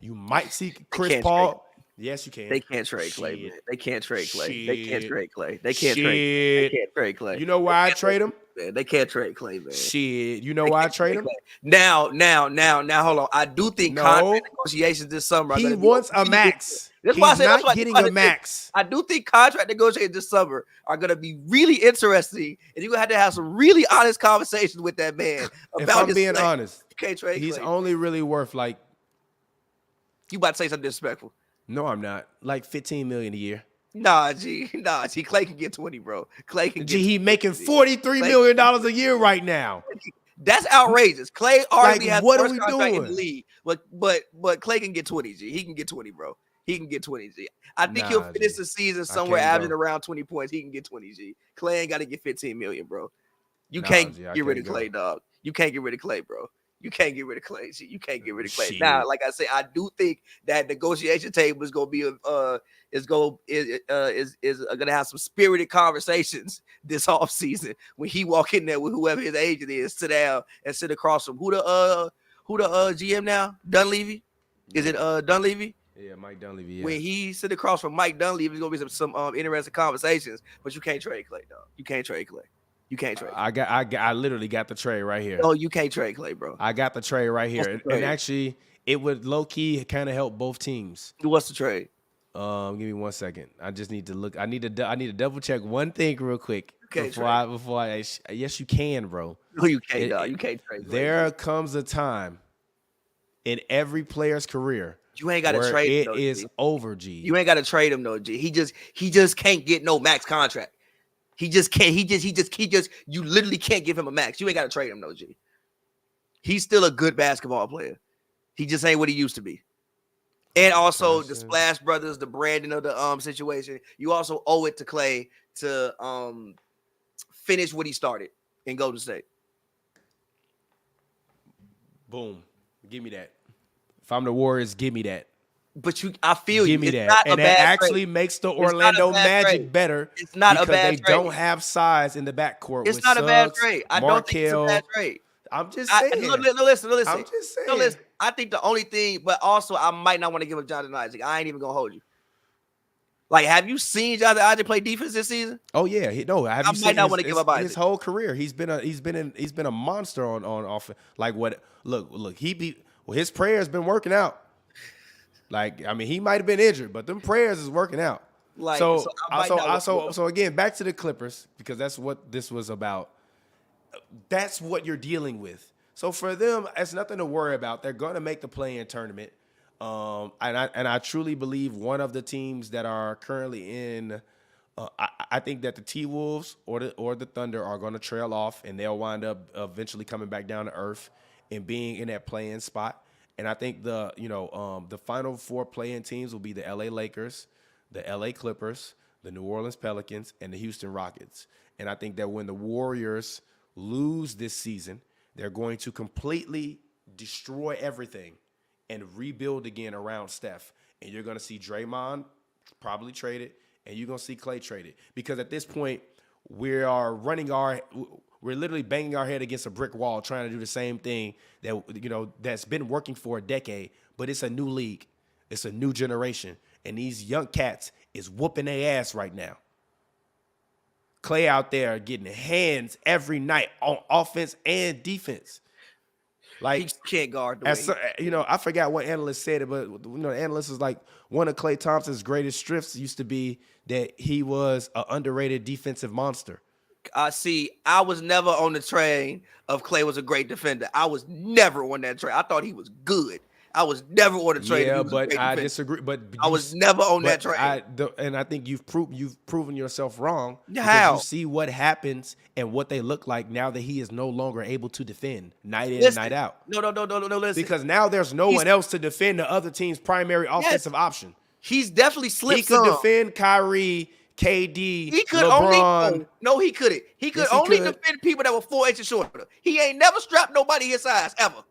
You might see Chris Paul. Yes, you can. They can't trade Klay, man. They can't trade Klay. They can't trade Klay. They can't trade Klay. You know why I trade him? Man, they can't trade Klay, man. Shit. You know why I trade him? Now, hold on. I do think contract negotiations this summer. He wants a max. He's not getting a max. I do think contract negotiations this summer are going to be really interesting, and you're going to have some really honest conversations with that man about if I'm being honest, you can't trade he's Klay. only really worth like. You about to say something disrespectful? No, I'm not. Like $15 million a year. Nah, G. Klay can get 20, bro. Klay can get. He making $43 million a year right now. That's outrageous. Klay already has what the are first we contract doing? in the league, but Klay can get 20, G. He can get 20, bro. He can get 20, G. I think he'll finish the season somewhere averaging around 20 points. He can get 20, G. Klay ain't got to get 15 million, bro. You can't get rid of Klay, dog. You can't get rid of Klay, bro. You can't get rid of Klay. G. You can't get rid of Klay. Now, like I say, I do think that negotiation table is gonna be is gonna have some spirited conversations this offseason when he walk in there with whoever his agent is, sit down and sit across from who the GM now? Dunleavy? Is it Dunleavy? Yeah, Mike Dunleavy. Yeah. When he sit across from Mike Dunleavy, there's gonna be some interesting conversations. But you can't trade Klay, dog. You can't trade Klay. You can't trade. I literally got the trade right here. No, you can't trade Klay, bro. I got the trade right here, and actually, it would low key kind of help both teams. What's the trade? Give me 1 second. I just need to look. I need to double check one thing real quick before I. Yes, you can, bro. No, you can't, dog. You can't trade Klay. There comes a time in every player's career. You ain't got to trade him. It is over, G. You ain't got to trade him, though, G. He just can't get no max contract. He just can't. He just. You literally can't give him a max. You ain't got to trade him, though, G. He's still a good basketball player. He just ain't what he used to be. And also the Splash Brothers, the branding of the situation. You also owe it to Klay to finish what he started in Golden State. Boom. Give me that. If I'm the Warriors, give me that. But I feel you. Give me that. And that actually makes the Orlando Magic better. It's not a bad trade. Because they don't have size in the backcourt. It's not a bad trade. I don't think it's a bad trade. I'm just saying. Listen. I'm just saying. No, listen. I think the only thing, but also I might not want to give up Jonathan Isaac. I ain't even gonna hold you. Like, have you seen Jonathan Isaac play defense this season? Oh yeah, I might not want to give up Isaac. His whole career. He's been a monster on offense. Like what? Look. His prayer's been working out. Like, I mean, he might have been injured, but them prayers is working out. Like, So, I might not so again, back to the Clippers, because that's what this was about. That's what you're dealing with. So for them, it's nothing to worry about. They're going to make the play-in tournament. And I truly believe one of the teams that are currently in, I think that the T-Wolves or the Thunder are going to trail off, and they'll wind up eventually coming back down to earth and being in that play-in spot. And I think the final four play-in teams will be the LA Lakers, the LA Clippers, the New Orleans Pelicans, and the Houston Rockets. And I think that when the Warriors lose this season, they're going to completely destroy everything and rebuild again around Steph. And you're going to see Draymond probably traded, and you're going to see Klay traded. Because at this point, we're literally banging our head against a brick wall trying to do the same thing that's been working for a decade, but it's a new league. It's a new generation. And these young cats is whooping their ass right now. Klay out there getting hands every night on offense and defense. Like, he can't guard the way. I forgot what analyst said it, but the analyst is like, one of Klay Thompson's greatest strengths used to be that he was an underrated defensive monster. I was never on the train of Klay was a great defender. I was never on that train. I thought he was good. I was never on the train. Yeah, but I disagree. But I was never on that train. I think you've proven yourself wrong. How? You see what happens and what they look like now that he is no longer able to defend night in and night out. No. Listen. Because now there's no one else to defend the other team's primary offensive option. He's definitely slipped. He could defend Kyrie, KD, he could LeBron. No, he couldn't. He could only defend people that were 4 inches shorter. He ain't never strapped nobody his size ever.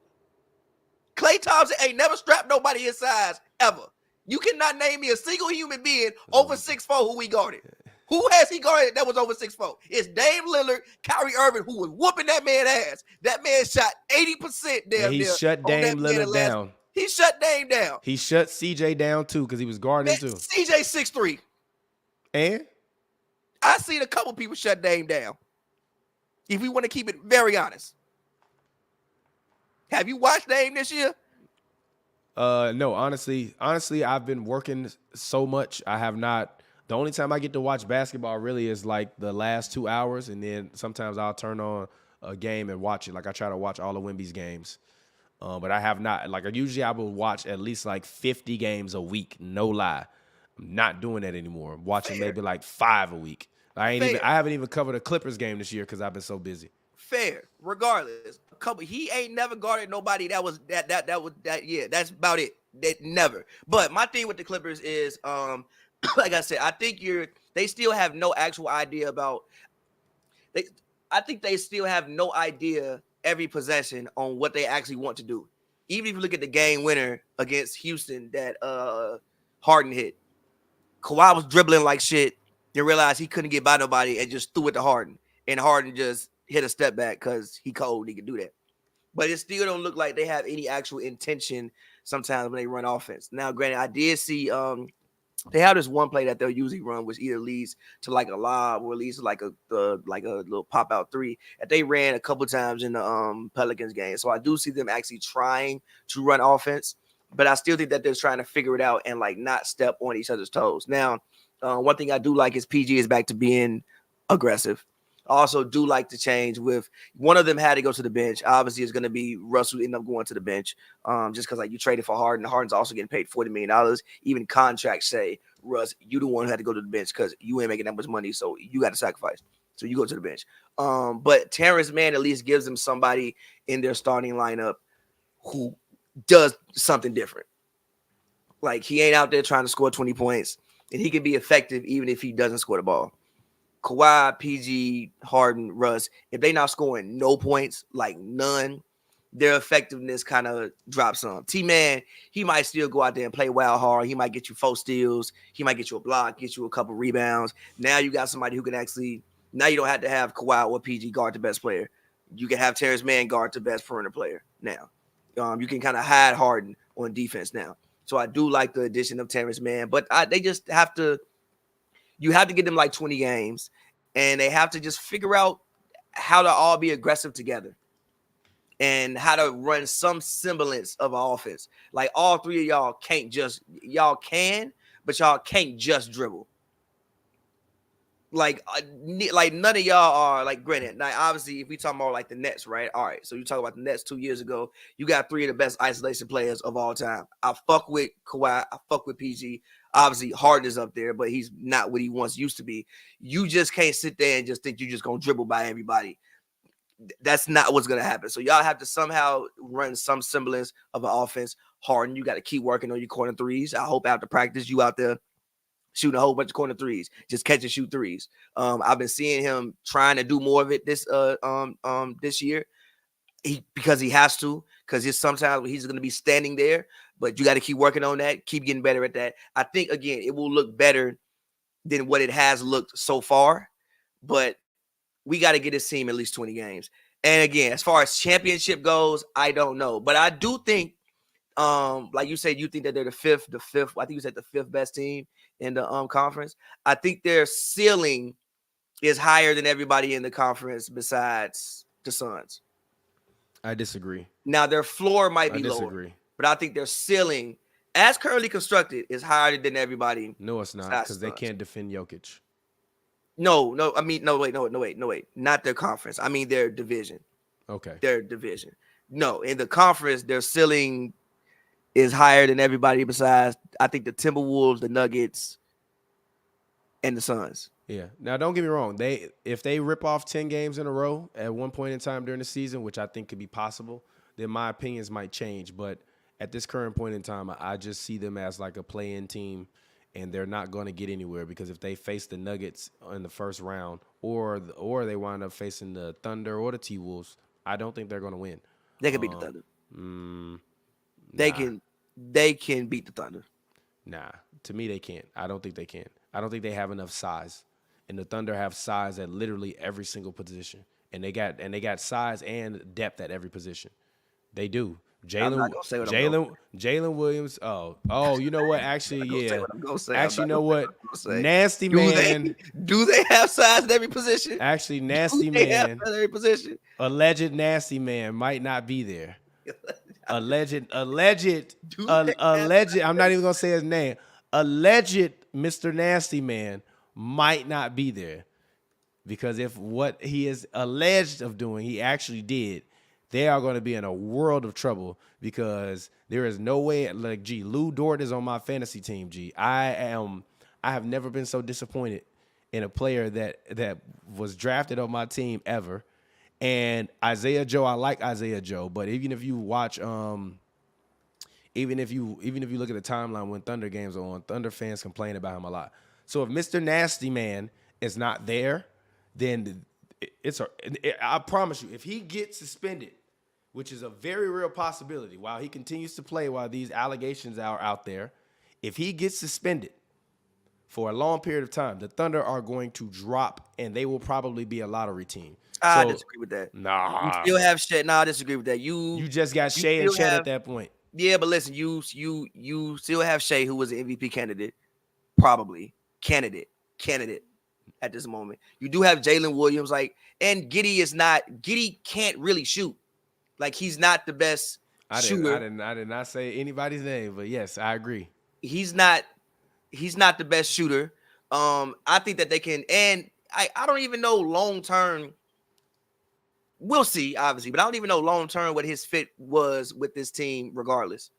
Klay Thompson ain't never strapped nobody his size ever. You cannot name me a single human being over 6'4" who he guarded. Who has he guarded that was over 6'4"? It's Dame Lillard, Kyrie Irving, who was whooping that man's ass. That man shot 80% damn near. He shut Dame Lillard down. He shut Dame down. He shut CJ down too because he was guarding him too. CJ 6'3". And I seen a couple people shut Dame down. If we want to keep it very honest. Have you watched Dame this year? No, honestly, I've been working so much. I have not. The only time I get to watch basketball really is like the last 2 hours, and then sometimes I'll turn on a game and watch it. Like I try to watch all of Wemby's games, but I have not. Like usually I will watch at least like 50 games a week. No lie, I'm not doing that anymore. I'm watching maybe like 5 a week. I haven't even covered a Clippers game this year because I've been so busy. Fair, regardless. He ain't never guarded nobody that was that. Yeah, that's about it. Never. But my thing with the Clippers is, like I said, I think they still have no actual idea about. I think they still have no idea every possession on what they actually want to do. Even if you look at the game winner against Houston that Harden hit, Kawhi was dribbling like shit. Then realized he couldn't get by nobody and just threw it to Harden, and Harden just hit a step back because he cold. He can do that. But it still don't look like they have any actual intention sometimes when they run offense. Now, granted, I did see they have this one play that they'll usually run, which either leads to like a lob or leads to like a little pop out three that they ran a couple times in the Pelicans game. So I do see them actually trying to run offense, but I still think that they're trying to figure it out and like not step on each other's toes. Now, one thing I do like is PG is back to being aggressive. I also do like to change with one of them had to go to the bench. Obviously, it's going to be Russell end up going to the bench just because like you traded for Harden. Harden's also getting paid $40 million. Even contracts say, Russ, you the one who had to go to the bench because you ain't making that much money, so you got to sacrifice. So you go to the bench. But Terrence Mann at least gives them somebody in their starting lineup who does something different. Like he ain't out there trying to score 20 points, and he can be effective even if he doesn't score the ball. Kawhi, PG, Harden, Russ, if they not scoring no points, like none, their effectiveness kind of drops some. T-Man, he might still go out there and play wild hard. He might get you 4 steals. He might get you a block, get you a couple rebounds. Now you got somebody who can actually, now you don't have to have Kawhi or PG guard the best player. You can have Terrence Mann guard the best perimeter player now. You can kind of hide Harden on defense now. So I do like the addition of Terrence Mann, but they just have to, you have to get them like 20 games, and they have to just figure out how to all be aggressive together. and how to run some semblance of an offense. Like all three of y'all can't just but y'all can't just dribble. Like none of y'all are like granted. Now, obviously, if we talk about like the Nets, right? All right, so you talk about the Nets 2 years ago. You got three of the best isolation players of all time. I fuck with Kawhi. I fuck with PG. Obviously, Harden is up there, but he's not what he once used to be. You just can't sit there and just think you're just gonna dribble by everybody. That's not what's gonna happen. So y'all have to somehow run some semblance of an offense. Harden, you got to keep working on your corner threes. I hope after practice you out there shooting a whole bunch of corner threes, just catch and shoot threes. I've been seeing him trying to do more of it this year. Because he has to, because sometimes he's going to be standing there, but you got to keep working on that, keep getting better at that. I think again it will look better than what it has looked so far, but we got to get this team at least 20 games. And again, as far as championship goes, I don't know, but I do think, like you said, you think that they're the fifth. I think you said the fifth best team in the conference. I think their ceiling is higher than everybody in the conference besides the Suns. I disagree. Now their floor might be lower, but I think their ceiling, as currently constructed, is higher than everybody. No, it's not, because they can't defend Jokic. No. I mean, no, wait. Not their conference. I mean their division. Okay. Their division. No, in the conference, their ceiling is higher than everybody besides, I think, the Timberwolves, the Nuggets, and the Suns. Yeah. Now, don't get me wrong. If they rip off 10 games in a row at one point in time during the season, which I think could be possible, then my opinions might change. But at this current point in time, I just see them as like a play-in team, and they're not going to get anywhere, because if they face the Nuggets in the first round or they wind up facing the Thunder or the T-Wolves, I don't think they're going to win. They can beat the Thunder. They can beat the Thunder. Nah, to me they can't. I don't think they can. I don't think they have enough size, and the Thunder have size at literally every single position, and they got size and depth at every position. They do. Jalen Williams. Oh, you know what? Actually, yeah. Actually, you know what? Nasty man. Do they have size at every position? Actually, nasty man. At every position. Alleged nasty man might not be there. Alleged. I'm not even gonna say his name. Alleged Mr. Nasty Man might not be there, because if what he is alleged of doing he actually did, they are going to be in a world of trouble, because there is no way. Like, Lou Dort is on my fantasy team. I have never been so disappointed in a player that was drafted on my team ever. And Isaiah Joe, I like Isaiah Joe, but even if you watch, even if you look at the timeline when Thunder games are on, Thunder fans complain about him a lot. So if Mr. Nasty Man is not there, then I promise you, if he gets suspended, which is a very real possibility, while he continues to play, while these allegations are out there, if he gets suspended for a long period of time, the Thunder are going to drop, and they will probably be a lottery team. I disagree with that. Nah. You still have Shea. I disagree with that. You just got Shea and Chet at that point. Yeah, but listen, you still have Shea, who was an MVP candidate, probably candidate at this moment. You do have Jalen Williams, and Giddey can't really shoot. Like, he's not the best shooter. I did not say anybody's name, but yes, I agree. He's not the best shooter. I think that they can, and I don't even know long term. We'll see, obviously, but I don't even know long term what his fit was with this team, regardless.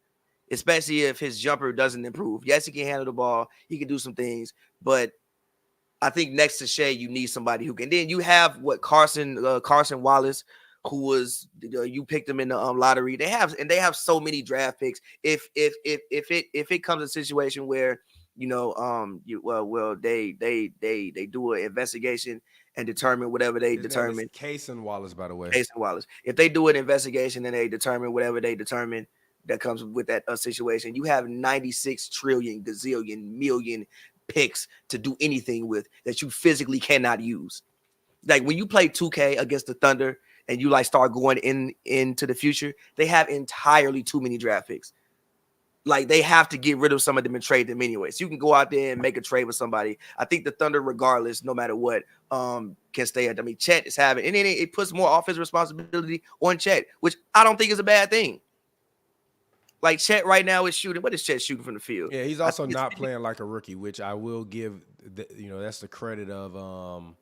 Especially if his jumper doesn't improve. Yes, he can handle the ball, he can do some things, but I think next to Shea, you need somebody who can. Then you have Carson Wallace, who was you picked him in the lottery. They have so many draft picks. If it comes to a situation where they do an investigation and determine whatever they determine. Case and Wallace, by the way. Case and Wallace. If they do an investigation and they determine whatever they determine that comes with that situation, you have 96 trillion gazillion million picks to do anything with that you physically cannot use. Like, when you play 2K against the Thunder and you start going into the future, they have entirely too many draft picks. Like they have to get rid of some of them and trade them anyway. So you can go out there and make a trade with somebody. I think the Thunder, regardless, no matter what, can stay at. I mean, Chet is having, and then it puts more offensive responsibility on Chet, which I don't think is a bad thing. Like Chet right now is shooting. What is Chet shooting from the field? Yeah, he's also not playing like a rookie, which I will give. That's the credit of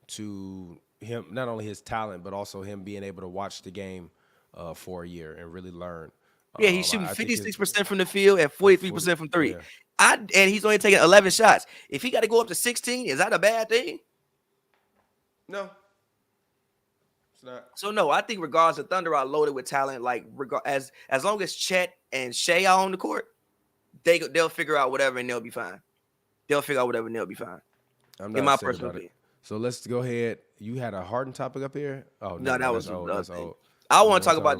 to him, not only his talent, but also him being able to watch the game for a year and really learn. Yeah, he's shooting 56% from the field and 43% from three. Yeah. And he's only taking 11 shots. If he got to go up to 16, is that a bad thing? No. It's not. So no, I think regardless, the Thunder are loaded with talent. Like as long as Chet and Shea are on the court, they'll figure out whatever and they'll be fine. They'll figure out whatever and they'll be fine. I'm not in my personal opinion. So let's go ahead. You had a Harden topic up here? Oh no, that was old. I want to talk about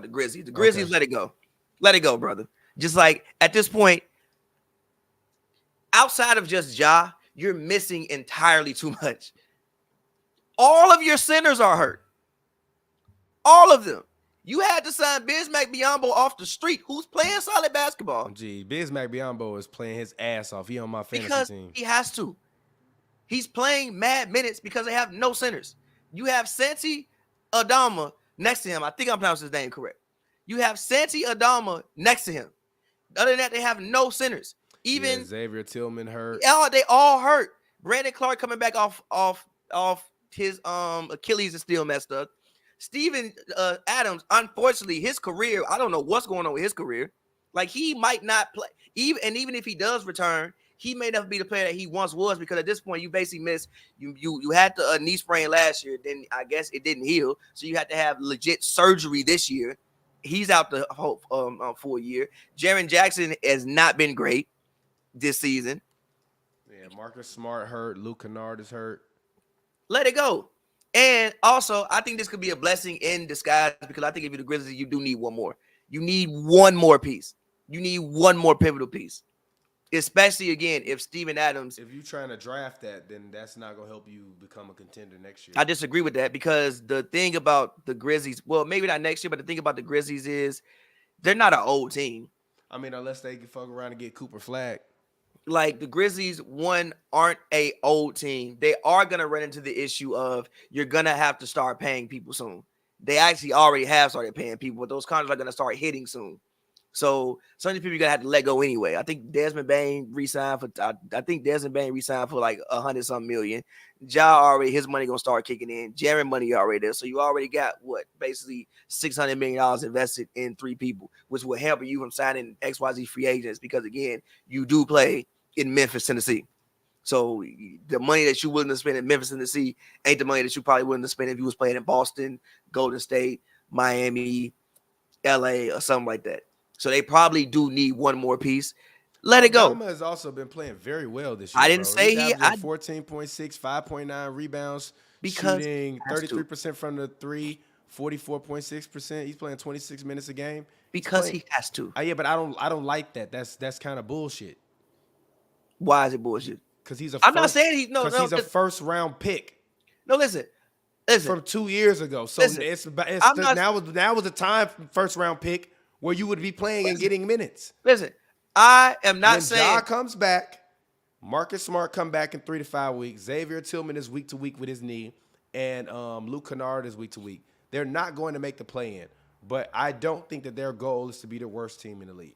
the Grizzlies. The Grizzlies, okay. Let it go. Let it go, brother. Just like at this point, outside of just Ja, you're missing entirely too much. All of your centers are hurt. All of them. You had to sign Bismack Biyombo off the street, who's playing solid basketball. Gee, Bismack Biyombo is playing his ass off. He on my fantasy team. He has to. He's playing mad minutes because they have no centers. You have Santi Adama next to him. I think I'm pronouncing his name correct. You have Santi Adama next to him. Other than that, they have no centers. Even Xavier Tillman hurt. They all hurt. Brandon Clark coming back off his Achilles is still messed up. Steven Adams, unfortunately, his career, I don't know what's going on with his career. Like he might not play. Even if he does return, he may not be the player that he once was, because at this point you basically missed. You had the knee sprain last year, then I guess it didn't heal, so you had to have legit surgery this year. He's out the whole full year. Jaren Jackson has not been great this season. Yeah, Marcus Smart hurt. Luke Kennard is hurt. Let it go. And also, I think this could be a blessing in disguise, because I think if you're the Grizzlies, you do need one more. You need one more piece. You need one more pivotal piece. Especially, again, if Steven Adams... If you're trying to draft that, then that's not going to help you become a contender next year. I disagree with that, because the thing about the Grizzlies... Well, maybe not next year, but the thing about the Grizzlies is they're not an old team. I mean, unless they can fuck around and get Cooper Flag. Like, the Grizzlies, aren't a old team. They are going to run into the issue of you're going to have to start paying people soon. They actually already have started paying people, but those contracts are going to start hitting soon. So some of these people are going to have to let go anyway. I think Desmond Bane re-signed for like $100-something million. Ja his money going to start kicking in. Jaren money already there. So you already got basically $600 million invested in three people, which will help you from signing XYZ free agents, because again, you do play in Memphis, Tennessee. So the money that you're willing to spend in Memphis, Tennessee ain't the money that you're probably willing to spend if you was playing in Boston, Golden State, Miami, LA, or something like that. So they probably do need one more piece. Let it go. Obama has also been playing very well this year. I didn't say he 14.6, 5.9 rebounds, because shooting 33% from the three, 44.6%. He's playing 26 minutes a game. Because he has to. Yeah, but I don't like that. That's kind of bullshit. Why is it bullshit? Because he's not saying he's he's a first round pick. No, listen. From 2 years ago. So now was the time for first round pick where you would be playing and getting minutes. Listen, I am not saying. When Ja comes back, Marcus Smart come back in 3 to 5 weeks. Xavier Tillman is week to week with his knee, and Luke Kennard is week to week. They're not going to make the play-in, but I don't think that their goal is to be the worst team in the league.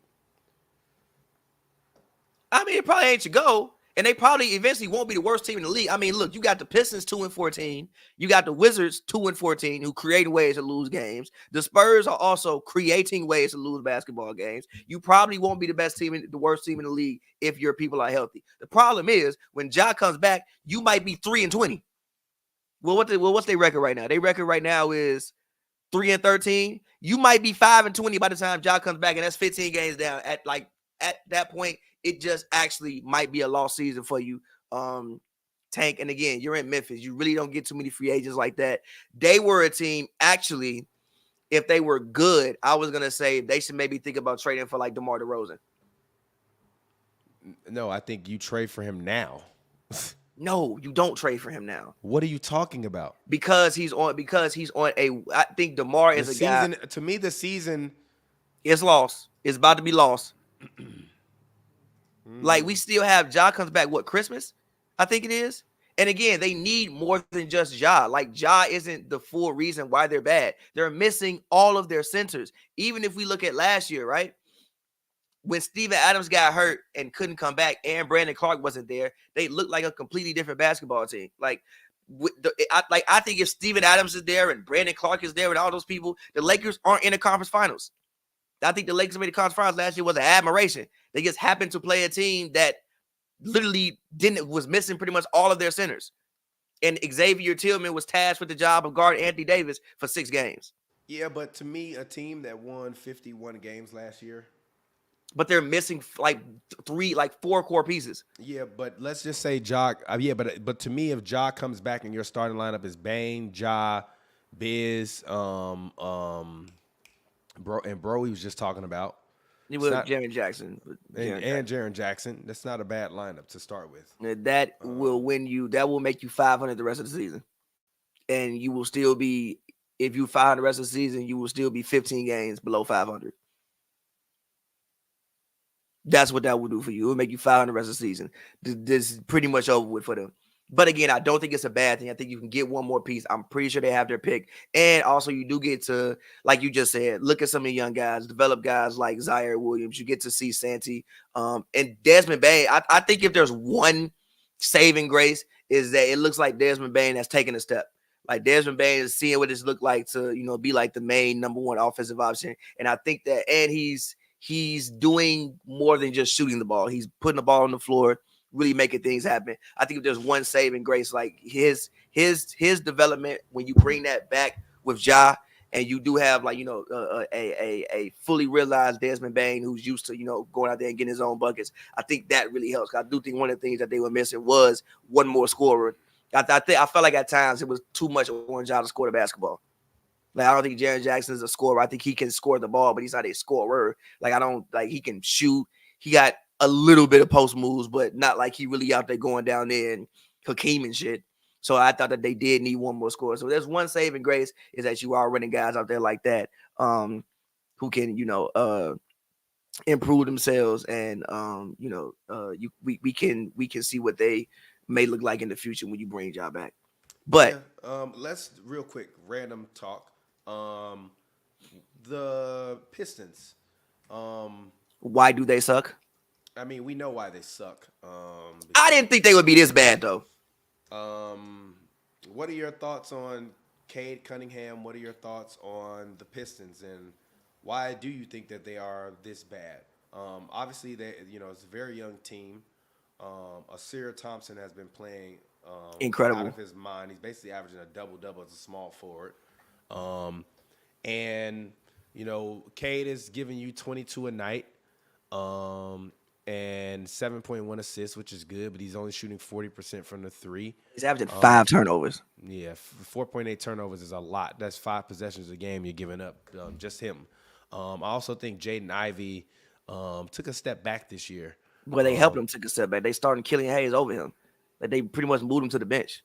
I mean, it probably ain't your goal. And they probably eventually won't be the worst team in the league. I mean, look, you got the Pistons 2-14. You got the Wizards 2-14, who create ways to lose games. The Spurs are also creating ways to lose basketball games. You probably won't be the worst team in the league if your people are healthy. The problem is when Ja comes back, you might be 3-20. Well, what's their record right now? Their record right now is 3-13. You might be 5-20 by the time Ja comes back, and that's 15 games down. At that point, it just actually might be a lost season for you, Tank. And again, you're in Memphis. You really don't get too many free agents like that. They were a team, actually, if they were good, I was going to say they should maybe think about trading for like DeMar DeRozan. No, I think you trade for him now. No, you don't trade for him now. What are you talking about? Because he's on a, I think DeMar is a guy. To me, the season is lost. is about to be lost. Like, we still have Ja comes back, what, Christmas? I think it is. And again, they need more than just Ja. Like, Ja isn't the full reason why they're bad. They're missing all of their centers. Even if we look at last year, right? When Steven Adams got hurt and couldn't come back and Brandon Clark wasn't there, they looked like a completely different basketball team. Like, I think if Steven Adams is there and Brandon Clark is there and all those people, the Lakers aren't in the conference finals. I think the Lakers made the conference finals last year was an admiration. They just happened to play a team that literally was missing pretty much all of their centers. And Xavier Tillman was tasked with the job of guard Anthony Davis for 6 games. Yeah, but to me, a team that won 51 games last year. But they're missing like 4 core pieces. Yeah, but let's just say Ja. But to me, if Ja comes back and your starting lineup is Bane, Ja, Biz, bro, he was just talking about. It was Jaren Jackson. And Jaren Jackson. That's not a bad lineup to start with. That will win you. That will make you 500 the rest of the season. And you will still be, if you 500 the rest of the season, you will still be 15 games below 500. That's what that will do for you. It will make you 500 the rest of the season. This is pretty much over with for them. But again, I don't think it's a bad thing. I think you can get one more piece. I'm pretty sure they have their pick. And also, you do get to, like you just said, look at some of the young guys, develop guys like Zaire Williams. You get to see Santi and Desmond Bane. I think if there's one saving grace is that it looks like Desmond Bane has taken a step. Like Desmond Bane is seeing what it's look like to, be like the main number 1 offensive option. And I think that, and he's doing more than just shooting the ball. He's putting the ball on the floor, really making things happen. I think if there's one saving grace, like his development, when you bring that back with Ja, and you do have like a fully realized Desmond Bane who's used to going out there and getting his own buckets. I think that really helps. I do think one of the things that they were missing was one more scorer. I felt like at times it was too much on Ja to score the basketball. Like, I don't think Jaren Jackson is a scorer. I think he can score the ball, but he's not a scorer. Like, he can shoot. He got a little bit of post moves, but not like he really out there going down there and Hakeem and shit. So I thought that they did need one more scorer. So there's one saving grace is that you are running guys out there like that who can, improve themselves and, we can see what they may look like in the future when you bring Ja back. But let's real quick, random talk. The Pistons. Why do they suck? I mean, we know why they suck. I didn't think they would be this bad, though. What are your thoughts on Kade, Cunningham? What are your thoughts on the Pistons, and why do you think that they are this bad? Obviously, it's a very young team. Asir Thompson has been playing incredible out of his mind. He's basically averaging a double-double as a small forward. And Kade is giving you 22 a night. And 7.1 assists, which is good, but he's only shooting 40% from the 3. He's averaging 5 turnovers. Yeah, 4.8 turnovers is a lot. That's 5 possessions a game you're giving up, just him. I also think Jaden Ivey took a step back this year. Well, they helped him take a step back. They started Killian Hayes over him. Like, they pretty much moved him to the bench.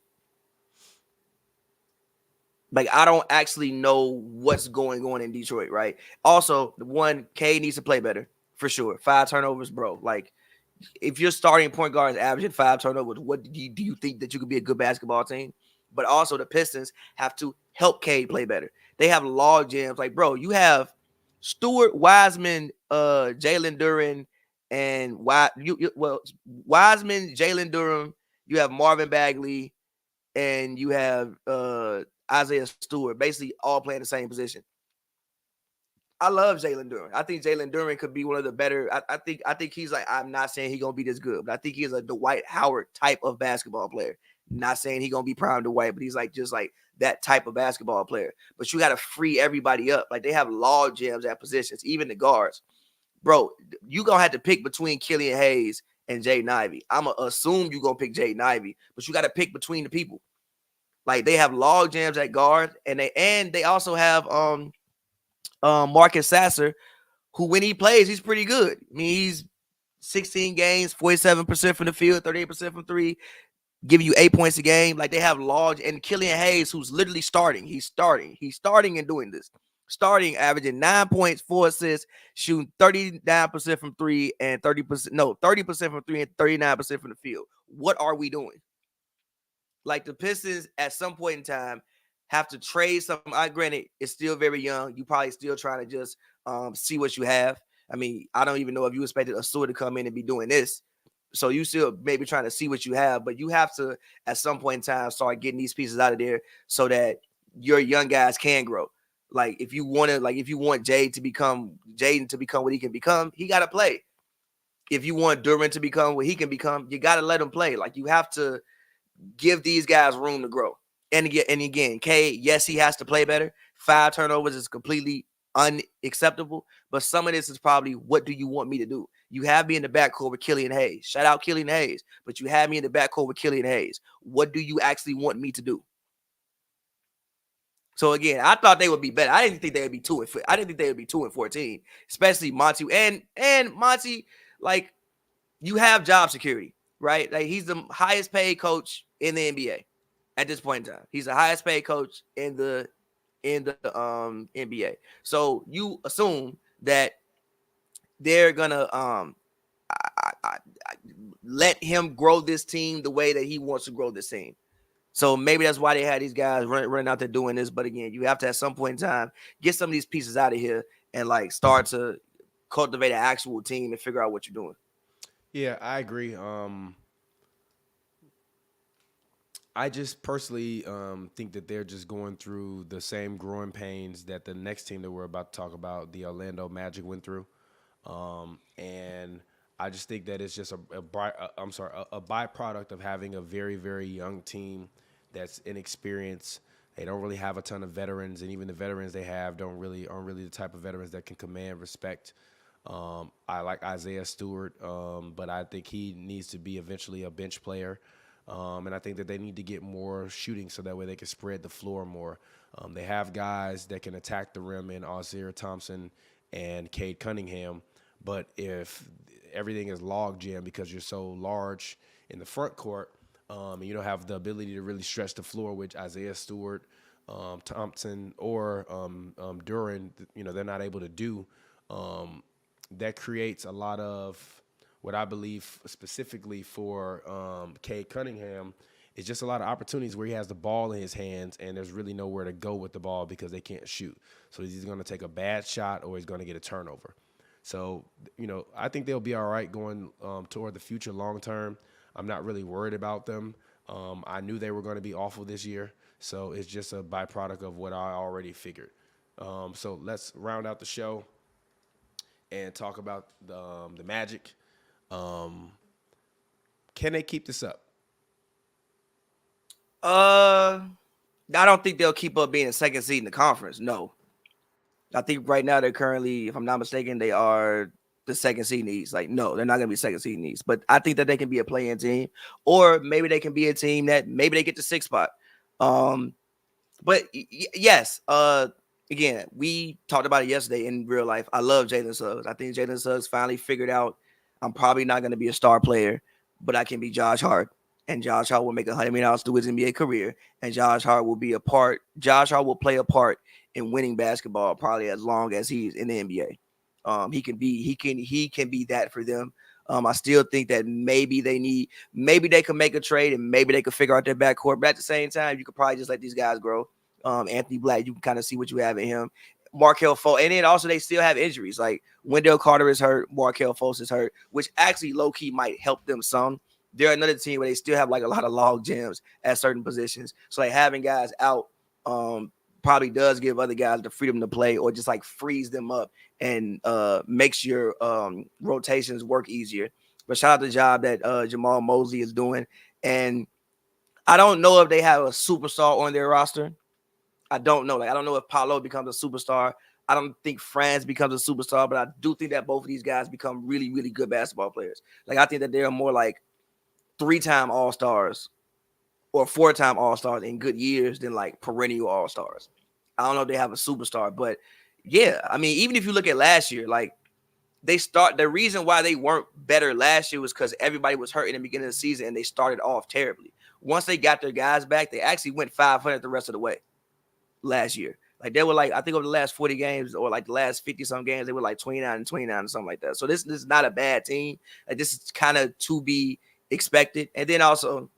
Like, I don't actually know what's going on in Detroit, right? Also, Kade needs to play better. For sure. 5 turnovers, bro. Like, if your starting point guard is averaging 5 turnovers, what do you think that you could be a good basketball team? But also the Pistons have to help Kade play better. They have log jams. Like, bro, you have Stewart, Wiseman, Jalen Duran, and Wiseman, Jalen Durham. You have Marvin Bagley, and you have Isaiah Stewart, basically all playing the same position. I love Jalen Duran. I think Jalen Duran could be one of the better. I think he's like, I'm not saying he's gonna be this good, but I think he's a Dwight Howard type of basketball player. Not saying he's gonna be prime Dwight, but he's like just like that type of basketball player. But you gotta free everybody up. Like, they have log jams at positions, even the guards. Bro, you gonna have to pick between Killian Hayes and Jaden Ivey. I'm gonna assume you're gonna pick Jaden Ivey, but you gotta pick between the people. Like, they have log jams at guard, and they also have Marcus Sasser, who when he plays, he's pretty good. I mean, he's 16 games, 47% from the field, 38% from 3, giving you 8 points a game. Like, they have large, and Killian Hayes, who's literally starting. He's starting and doing this. starting averaging 9 points, 4 assists, shooting 39% from 3 and 30% from 3 and 39% from the field. What are we doing? Like the Pistons at some point in time have to trade some. I granted it's still very young. You probably still trying to just see what you have. I mean, I don't even know if you expected a Stewart to come in and be doing this. So you still maybe trying to see what you have, but you have to at some point in time start getting these pieces out of there so that your young guys can grow. Like if you want Jaden to become what he can become, he got to play. If you want Durant to become what he can become, you got to let him play. Like you have to give these guys room to grow. And again, Kade, yes, he has to play better. 5 turnovers is completely unacceptable. But some of this is probably, what do you want me to do? You have me in the backcourt with Killian Hayes. Shout out Killian Hayes. But you have me in the backcourt with Killian Hayes. What do you actually want me to do? So again, I thought they would be better. I didn't think they would be 2-14, especially Monty. And Monty, like, you have job security, right? Like he's the highest paid coach in the NBA at this point in time. He's the highest paid coach in the NBA. So you assume that they're gonna let him grow this team the way that he wants to grow this team. So maybe that's why they had these guys running out there doing this. But again, you have to at some point in time get some of these pieces out of here and like start to cultivate an actual team and figure out what you're doing. Yeah, I agree. I just personally think that they're just going through the same growing pains that the next team that we're about to talk about, the Orlando Magic, went through. And I just think that it's just a byproduct of having a very, very young team that's inexperienced. They don't really have a ton of veterans, and even the veterans they have aren't really the type of veterans that can command respect. I like Isaiah Stewart, but I think he needs to be eventually a bench player. And I think that they need to get more shooting so that way they can spread the floor more. They have guys that can attack the rim in Osir Thompson and Cade Cunningham, but if everything is log jam because you're so large in the front court, and you don't have the ability to really stretch the floor, which Isaiah Stewart, Thompson, or Durant, they're not able to do. That creates a lot of what I believe specifically for Cade Cunningham is just a lot of opportunities where he has the ball in his hands and there's really nowhere to go with the ball because they can't shoot. So he's going to take a bad shot or he's going to get a turnover. So, I think they'll be all right going toward the future long term. I'm not really worried about them. I knew they were going to be awful this year, so it's just a byproduct of what I already figured. So let's round out the show and talk about the Magic. Can they keep this up? I don't think they'll keep up being a second seed in the conference. No. I think right now they're currently, if I'm not mistaken, they are the second seed in the East. Like, no, they're not going to be second seed in the East. But I think that they can be a play-in team, or maybe they can be a team that maybe they get the 6th spot. But yes, again, we talked about it yesterday in real life. I love Jalen Suggs. I think Jalen Suggs finally figured out I'm probably not going to be a star player, but I can be Josh Hart. And Josh Hart will make $100 million through his NBA career. And Josh Hart will play a part in winning basketball probably as long as he's in the NBA. He can be that for them. I still think that maybe they can make a trade and maybe they can figure out their backcourt. But at the same time, you could probably just let these guys grow. Anthony Black, you can kind of see what you have in him. Markelle Fultz, and then also they still have injuries. Like Wendell Carter is hurt, Markelle Fultz is hurt, which actually low key might help them some. They're another team where they still have like a lot of log jams at certain positions. So like having guys out probably does give other guys the freedom to play, or just like frees them up and makes your rotations work easier. But shout out to the job that Jamal Mosley is doing. And I don't know if they have a superstar on their roster. I don't know. Like, I don't know if Paolo becomes a superstar. I don't think Franz becomes a superstar, but I do think that both of these guys become really, really good basketball players. Like, I think that they're more like 3-time All-Stars or 4-time All-Stars in good years than like perennial All-Stars. I don't know if they have a superstar, but yeah, I mean, even if you look at last year, like the reason why they weren't better last year was because everybody was hurt in the beginning of the season and they started off terribly. Once they got their guys back, they actually went 500 the rest of the way last year. Like they were like, I think over the last 40 games or like the last 50 some games, they were like 29 and 29 or something like that. So this is not a bad team. Like this is kind of to be expected. And then also,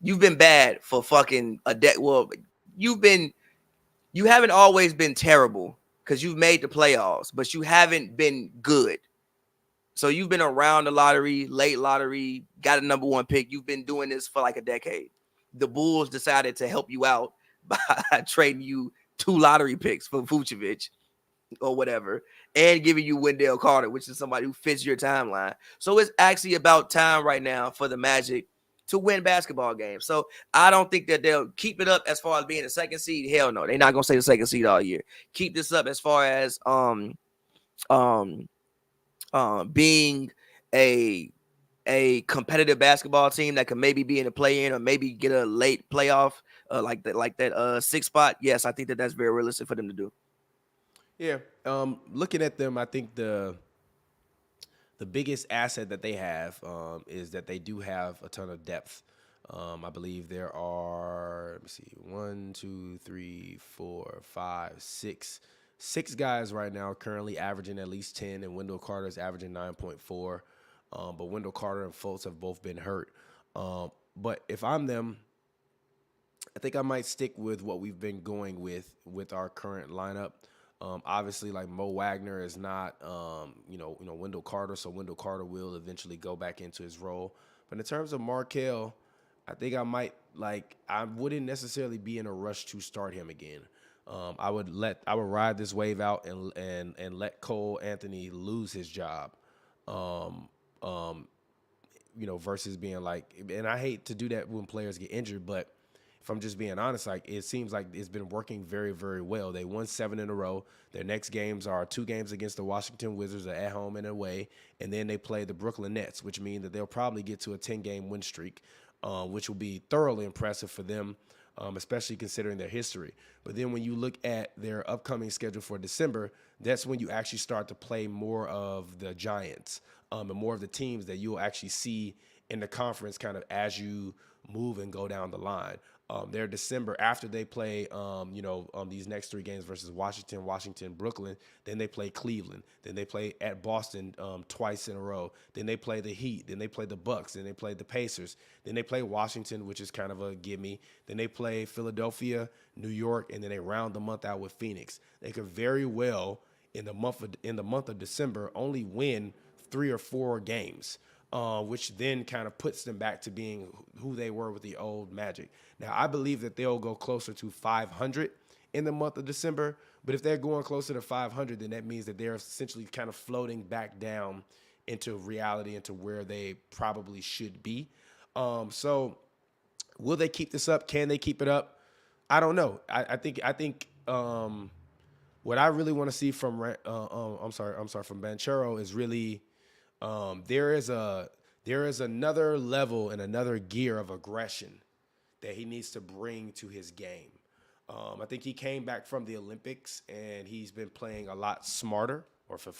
you've been bad for fucking a decade. Well, you haven't always been terrible because you've made the playoffs, but you haven't been good. So you've been around the lottery, late lottery, got a number 1 pick. You've been doing this for like a decade. The Bulls decided to help you out by trading you 2 lottery picks for Vucevic or whatever, and giving you Wendell Carter, which is somebody who fits your timeline. So it's actually about time right now for the Magic to win basketball games. So I don't think that they'll keep it up as far as being a second seed. Hell no, they're not gonna stay the second seed all year. Keep this up as far as being a competitive basketball team that can maybe be in a play-in or maybe get a late playoff like that 6th spot. Yes, I think that that's very realistic for them to do. Yeah. Looking at them, I think the biggest asset that they have is that they do have a ton of depth. I believe there are, let me see, 1, 2, 3, 4, 5, 6. 6 guys right now currently averaging at least 10, and Wendell Carter is averaging 9.4. But Wendell Carter and Fultz have both been hurt. But if I'm them, I think I might stick with what we've been going with our current lineup. Obviously, like Mo Wagner is not, Wendell Carter, so Wendell Carter will eventually go back into his role. But in terms of Markelle, I think I wouldn't necessarily be in a rush to start him again. I would ride this wave out and let Cole Anthony lose his job. Versus being like, and I hate to do that when players get injured, but if I'm just being honest, like it seems like it's been working very, very well. They won 7 in a row. Their next games are 2 games against the Washington Wizards at home and away, and then they play the Brooklyn Nets, which means that they'll probably get to a 10-game win streak, which will be thoroughly impressive for them, especially considering their history. But then when you look at their upcoming schedule for December, that's when you actually start to play more of the Giants and more of the teams that you'll actually see in the conference kind of as you move and go down the line. Their December, after they play, these next 3 games versus Washington, Brooklyn, then they play Cleveland, then they play at Boston twice in a row, then they play the Heat, then they play the Bucks, then they play the Pacers, then they play Washington, which is kind of a gimme, then they play Philadelphia, New York, and then they round the month out with Phoenix. They could very well in the month of December only win 3 or 4 games. Which then kind of puts them back to being who they were with the old Magic. Now, I believe that they'll go closer to 500 in the month of December, but if they're going closer to 500, then that means that they're essentially kind of floating back down into reality, into where they probably should be. So will they keep this up? Can they keep it up? I don't know. I think what I really want to see from from Banchero is really there is another level and another gear of aggression that he needs to bring to his game. I think he came back from the Olympics and he's been playing a lot smarter, or from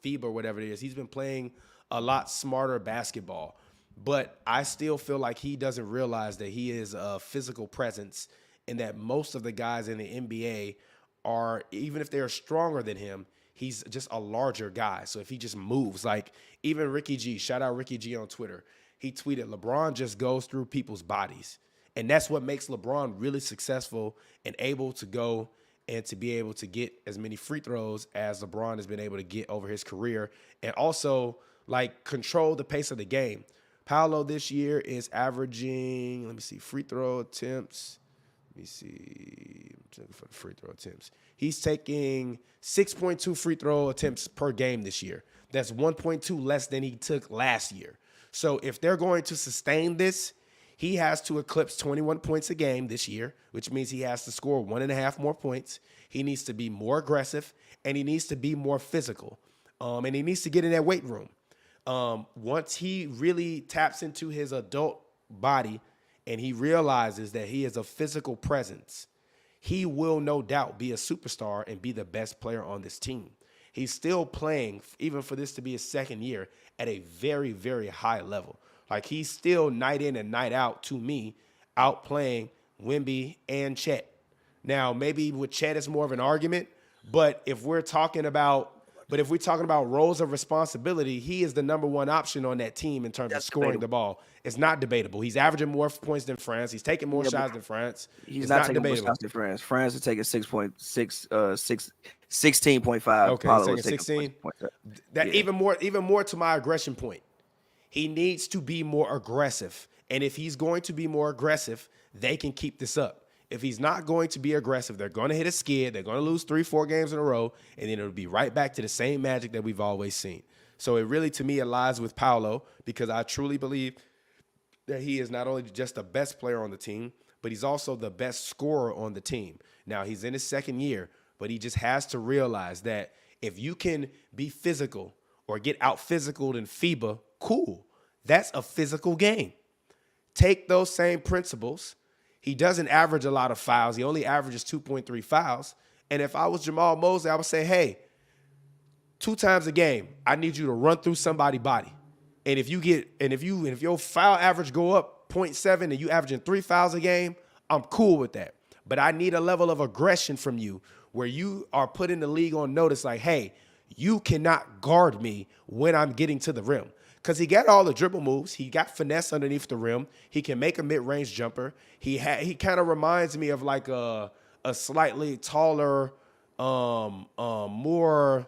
FIBA or whatever it is. He's been playing a lot smarter basketball. But I still feel like he doesn't realize that he is a physical presence and that most of the guys in the NBA are, even if they're stronger than him, he's just a larger guy. So if he just moves, like even Ricky G, shout out Ricky G on Twitter, he tweeted, LeBron just goes through people's bodies. And that's what makes LeBron really successful and able to go and to be able to get as many free throws as LeBron has been able to get over his career, and also like control the pace of the game. Paolo this year is averaging, free throw attempts. Let me see, I'm looking for the free throw attempts. He's taking 6.2 free throw attempts per game this year. That's 1.2 less than he took last year. So if they're going to sustain this, he has to eclipse 21 points a game this year, which means he has to score 1.5 more points. He needs to be more aggressive, and he needs to be more physical. And he needs to get in that weight room. Once he really taps into his adult body and he realizes that he is a physical presence, he will no doubt be a superstar and be the best player on this team. He's still playing, even for this to be his second year, at a very, very high level. Like, he's still night in and night out, to me, outplaying Wemby and Chet. Now, maybe with Chet, it's more of an argument. But if we're talking about roles of responsibility, he is the number one option on that team in terms of scoring the ball. It's not debatable. He's averaging more points than France. He's taking more shots than France. He's not taking more shots than France. France is taking 16.5. Okay, he's taking 16. That even more to my aggression point. He needs to be more aggressive. And if he's going to be more aggressive, they can keep this up. If he's not going to be aggressive, they're going to hit a skid. They're going to lose 3-4 games in a row, and then it'll be right back to the same magic that we've always seen. So it really, to me, it lies with Paolo, because I truly believe that he is not only just the best player on the team, but he's also the best scorer on the team. Now, he's in his second year, but he just has to realize that if you can be physical or get out-physicaled in FIBA, cool. That's a physical game. Take those same principles. He doesn't average a lot of fouls. He only averages 2.3 fouls. And if I was Jamal Mosley, I would say, hey, 2 times a game, I need you to run through somebody's body. And if your foul average go up 0.7 and you averaging 3 fouls a game, I'm cool with that. But I need a level of aggression from you where you are putting the league on notice like, hey, you cannot guard me when I'm getting to the rim. Because he got all the dribble moves. He got finesse underneath the rim. He can make a mid-range jumper. He kind of reminds me of like a slightly taller, more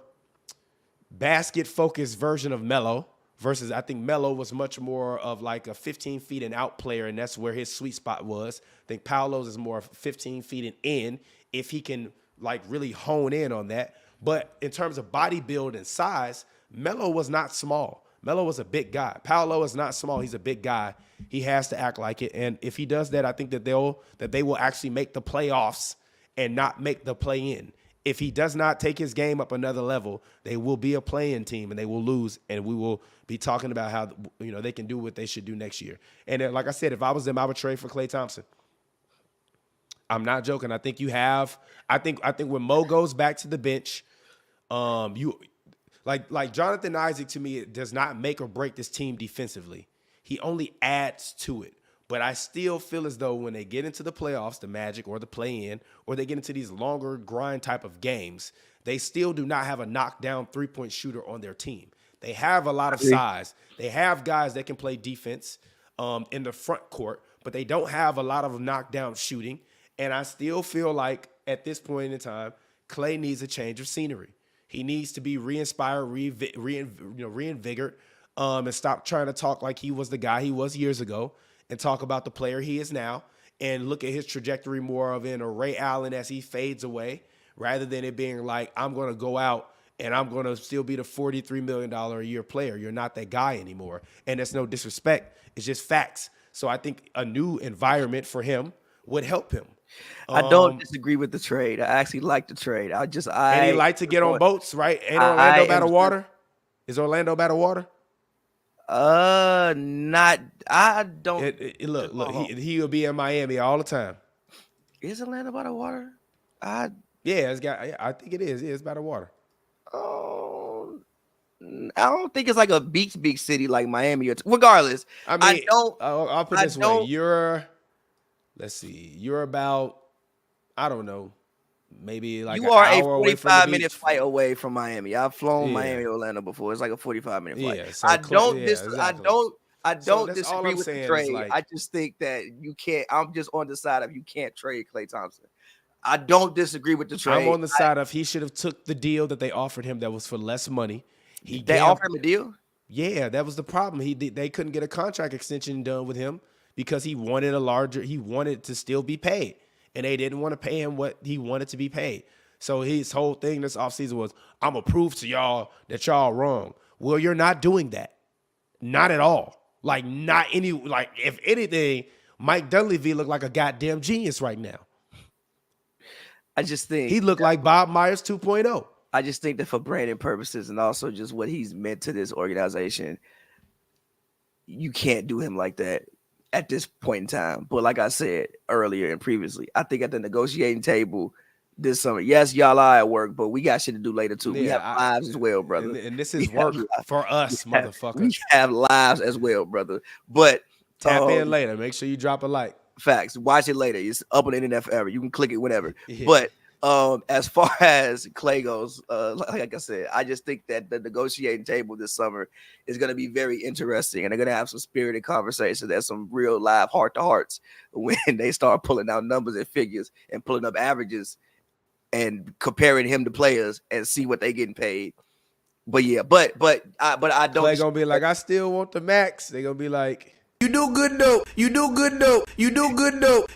basket-focused version of Melo, versus I think Melo was much more of like a 15 feet and out player, and that's where his sweet spot was. I think Paolo's is more 15 feet and in, if he can like really hone in on that. But in terms of body build and size, Melo was not small. Melo was a big guy. Paolo is not small. He's a big guy. He has to act like it. And if he does that, I think that they will actually make the playoffs and not make the play-in. If he does not take his game up another level, they will be a play-in team and they will lose. And we will be talking about how they can do what they should do next year. And like I said, if I was them, I would trade for Klay Thompson. I'm not joking. I think when Mo goes back to the bench, Like Jonathan Isaac, to me, does not make or break this team defensively. He only adds to it. But I still feel as though when they get into the playoffs, the Magic or the play-in, or they get into these longer grind type of games, they still do not have a knockdown three-point shooter on their team. They have a lot of size. They have guys that can play defense in the front court, but they don't have a lot of knockdown shooting. And I still feel like at this point in time, Klay needs a change of scenery. He needs to be re-inspired, reinvigorated, and stop trying to talk like he was the guy he was years ago and talk about the player he is now and look at his trajectory more of in a Ray Allen as he fades away rather than it being like, I'm going to go out and I'm going to still be the $43 million a year player. You're not that guy anymore. And that's no disrespect. It's just facts. So I think a new environment for him would help him. I don't disagree with the trade. I actually like the trade. And he like to get on boats, right? Ain't Orlando by the water? Is Orlando by the water? Not. I don't. Look. He will be in Miami all the time. Is Orlando by the water? I think it is. Yeah, it's by the water. Oh, I don't think it's like a beach city like Miami. Regardless, I mean, I'll put it this way. Let's see. You're about, I don't know, maybe like you are a 45-minute flight away from Miami. I've flown Miami to Orlando before. It's like a 45-minute flight. Yeah, so I don't disagree with the trade. Like, I just think that you can't. I'm just on the side of you can't trade Klay Thompson. I don't disagree with the trade. I'm on the side of he should have took the deal that they offered him that was for less money. They offered him a deal? Yeah, that was the problem. They couldn't get a contract extension done with him because he wanted to still be paid. And they didn't want to pay him what he wanted to be paid. So his whole thing this offseason was, I'm going to prove to y'all that y'all wrong. Well, you're not doing that. Not at all. If anything, Mike Dunleavy looked like a goddamn genius right now. I just think he looked like Bob Myers 2.0. I just think that for branding purposes and also just what he's meant to this organization, you can't do him like that at this point in time. But like I said earlier and previously, I think at the negotiating table this summer, yes, y'all are at work, but we got shit to do later too. Yeah, we have lives as well, brother. And this is work for us, motherfuckers. We have lives as well, brother. But tap in later. Make sure you drop a like. Facts. Watch it later. It's up on the internet forever. You can click it whenever. Yeah. But as far as Klay goes, like I said, I just think that the negotiating table this summer is going to be very interesting, and they're going to have some spirited conversations. There's some real live heart to hearts when they start pulling out numbers and figures and pulling up averages and comparing him to players and see what they getting paid. But yeah, but I don't. Klay gonna be like, I still want the max. They gonna be like, you do good dope. You do good dope. You do good dope.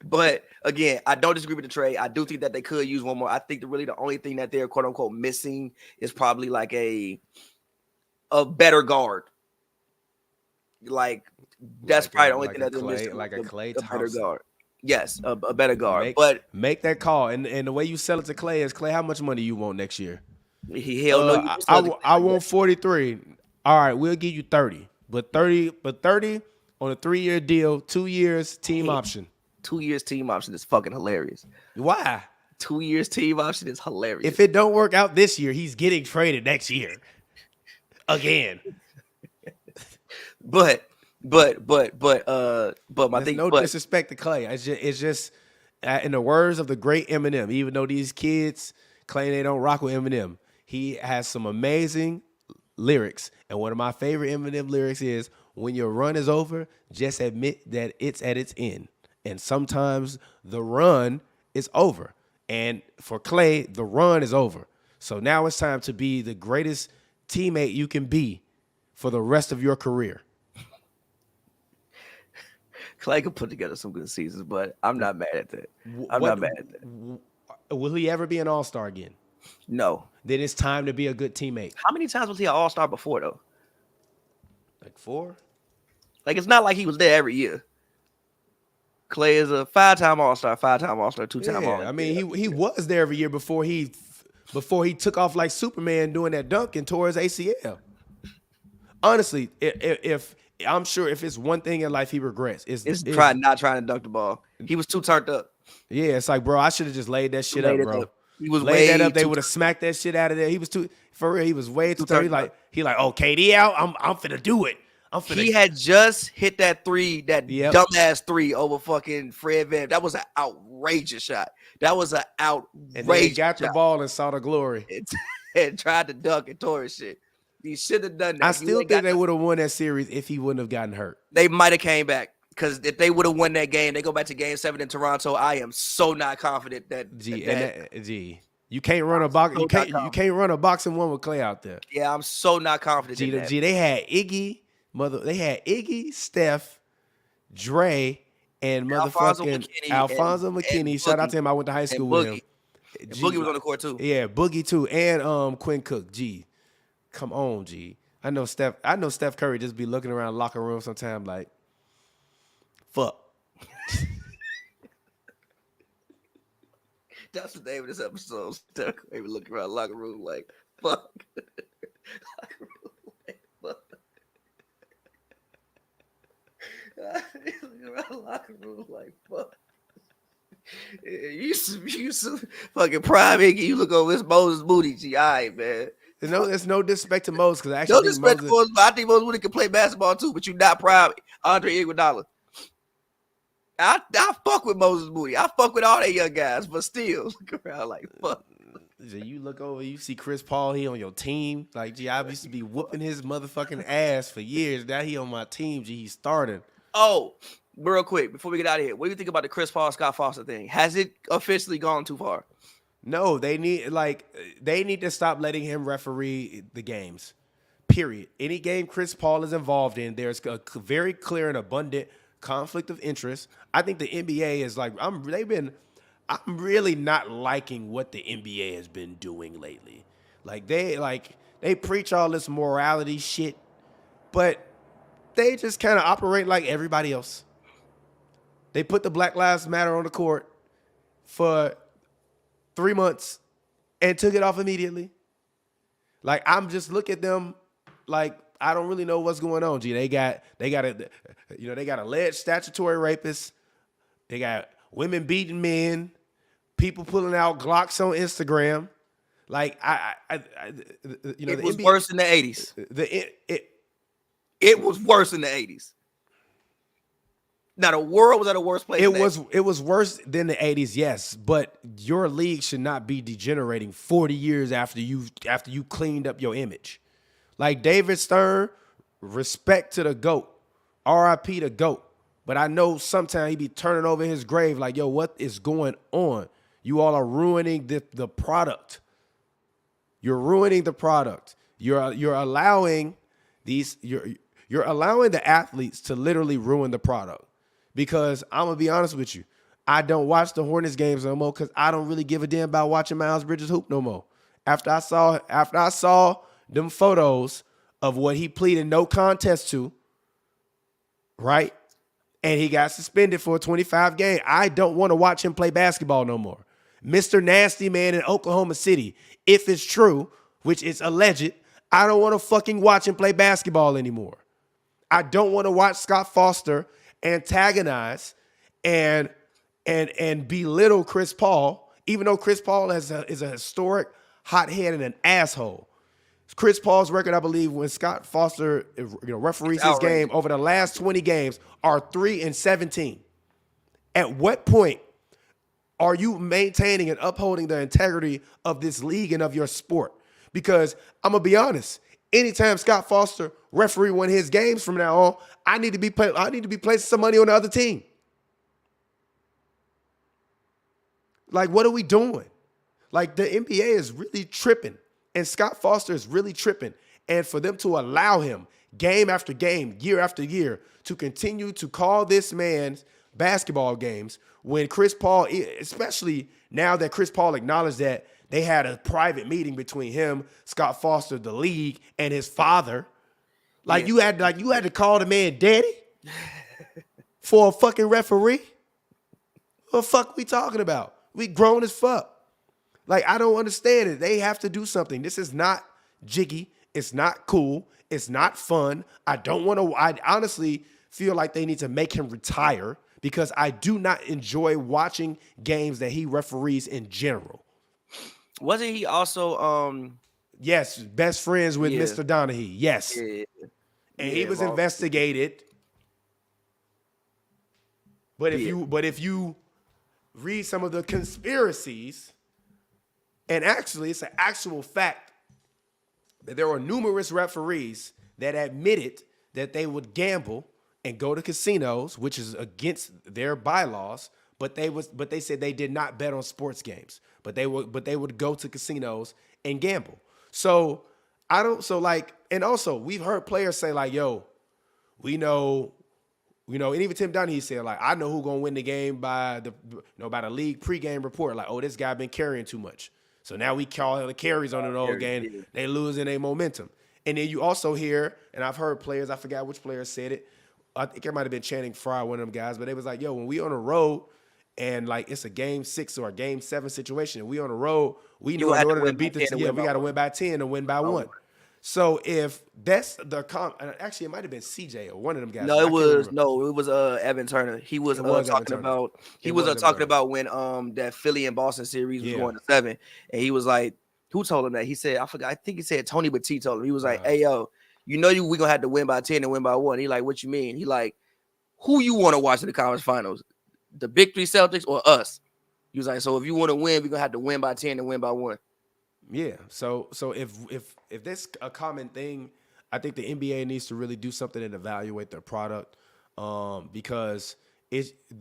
But again, I don't disagree with the trade. I do think that they could use one more. I think the only thing that they're quote unquote missing is probably like a better guard. Like that's probably the only thing that they're missing. Like a Klay better guard. Yes, a better guard. But make that call. And the way you sell it to Klay is, Klay, how much money you want next year? Hell no. I want 43. All right, we'll give you 30. But 30 on a 3-year deal, 2 years team option. 2 years team option is fucking hilarious. Why? 2 years team option is hilarious. If it don't work out this year, he's getting traded next year. Again. But my thing. No disrespect to Klay. It's just in the words of the great Eminem. Even though these kids claim they don't rock with Eminem, he has some amazing lyrics. And one of my favorite Eminem lyrics is, "When your run is over, just admit that it's at its end." And sometimes the run is over. And for Klay, the run is over. So now it's time to be the greatest teammate you can be for the rest of your career. Klay could put together some good seasons, but I'm not mad at that. Not mad at that. Will he ever be an all-star again? No. Then it's time to be a good teammate. How many times was he an all-star before, though? Like 4? Like, it's not like he was there every year. Klay is a 5-time all-star, 2-time all-star. I mean, he was there every year before he took off like Superman doing that dunk and tore his ACL. Honestly, if I'm sure if it's one thing in life he regrets, it's not trying to dunk the ball. He was too turned up. Yeah, it's like, bro, I should have just laid that shit up, bro. He was laid that up. They would have smacked that shit out of there. He was too, for real. He was way too turned up. He like, oh, Kade out. I'm finna do it. He had just hit that three, dumbass 3 over fucking Fred Van. That was an outrageous shot. And then he got the ball and saw the glory. And tried to dunk and tore his shit. He should have done that. I still think they would have won that series if he wouldn't have gotten hurt. They might have came back, because if they would have won that game, they go back to Game 7 in Toronto. I am so not confident that. You can't run a box. You can't run a boxing one with Klay out there. Yeah, I'm so not confident. They had Iggy, Steph, Dre, and motherfucking Alfonso McKinney. Shout out to him. I went to high school with him. Boogie was on the court too. Yeah, Boogie too, and Quinn Cook. G, come on, G. I know Steph Curry just be looking around the locker room sometime like, fuck. That's the name of this episode. Steph Curry looking around the locker room like, fuck. Looking around the locker room like, fuck. You fucking prime Iggy. You look over this Moses Moody. G, all right, man. There's no disrespect to Moses, because actually, no disrespect to Moses. I think Moses Moody can play basketball too, but you not prime Andre Iguodala. I fuck with Moses Moody. I fuck with all that young guys, but still look around like, fuck. You look over, you see Chris Paul, he on your team. Like, G, I used to be whooping his motherfucking ass for years. Now he on my team, G, he's starting. Oh, real quick, before we get out of here, what do you think about the Chris Paul, Scott Foster thing? Has it officially gone too far? No, they need to stop letting him referee the games. Period. Any game Chris Paul is involved in, there's a very clear and abundant conflict of interest. I think the NBA is like, I'm really not liking what the NBA has been doing lately. They preach all this morality shit, but they just kind of operate like everybody else. They put the Black Lives Matter on the court for 3 months and took it off immediately. Like, I'm just look at them like I don't really know what's going on. G, they got alleged statutory rapists. They got women beating men, people pulling out Glocks on Instagram. Like it was worse in the 80s. It was worse in the 80s. Now the world was at a worse place. It was worse than the 80s, yes, but your league should not be degenerating 40 years after you cleaned up your image. Like David Stern, respect to the GOAT. R.I.P. the GOAT. But I know sometimes he be turning over his grave like, yo, what is going on? You all are ruining the product. You're ruining the product. You're allowing you're allowing the athletes to literally ruin the product. Because I'm gonna be honest with you, I don't watch the Hornets games no more because I don't really give a damn about watching Miles Bridges hoop no more. After I saw them photos of what he pleaded no contest to, right? And he got suspended for a 25 game. I don't want to watch him play basketball no more. Mr. Nasty Man in Oklahoma City, if it's true, which is alleged, I don't want to fucking watch him play basketball anymore. I don't want to watch Scott Foster antagonize and belittle Chris Paul, even though Chris Paul is a historic hothead and an asshole. Chris Paul's record, I believe, when Scott Foster referees his game over the last 20 games are 3-17. At what point are you maintaining and upholding the integrity of this league and of your sport? Because I'm gonna be honest, anytime Scott Foster referee one of his games from now on, I need to be placing some money on the other team. Like, what are we doing? Like, the NBA is really tripping, and Scott Foster is really tripping. And for them to allow him game after game, year after year, to continue to call this man's basketball games when Chris Paul, especially now that Chris Paul acknowledged that they had a private meeting between him, Scott Foster, the league, and his father. Like, you had to call the man daddy for a fucking referee? What the fuck we talking about? We grown as fuck. Like, I don't understand it. They have to do something. This is not jiggy. It's not cool. It's not fun. I honestly feel like they need to make him retire because I do not enjoy watching games that he referees in general. Wasn't he also yes, best friends with Mr. Donaghy. Yes. Yeah. And he was investigated. But if you read some of the conspiracies, and actually it's an actual fact that there were numerous referees that admitted that they would gamble and go to casinos, which is against their bylaws, but they said they did not bet on sports games, but they would go to casinos and gamble. So and also we've heard players say like, yo, we know, and even Tim Donaghy said like, I know who's gonna win the game by the league pregame report. Like, oh, this guy been carrying too much, so now we call the carries on an old game. They losing their momentum. And then you also hear, and I've heard players, I forgot which player said it. I think it might have been Channing Frye, one of them guys, but they was like, yo, when we on the road and like it's a game 6 or a game 7 situation, and we on the road, we know in order to beat the team, we got to win by 10 and win by 1. So if that's the actually it might have been CJ or one of them guys. No, it was Evan Turner. He was talking about when that Philly and Boston series was going to 7, and he was like, who told him that? He said, I forgot. I think he said Tony Batiste told him. He was like, hey yo, we gonna have to win by 10 and win by 1. He like, what you mean? He like, who you want to watch in the conference finals? The big 3 Celtics or us? He was like, so if you want to win, we're gonna have to win by 10 and win by 1. Yeah. So if that's a common thing, I think the NBA needs to really do something and evaluate their product, because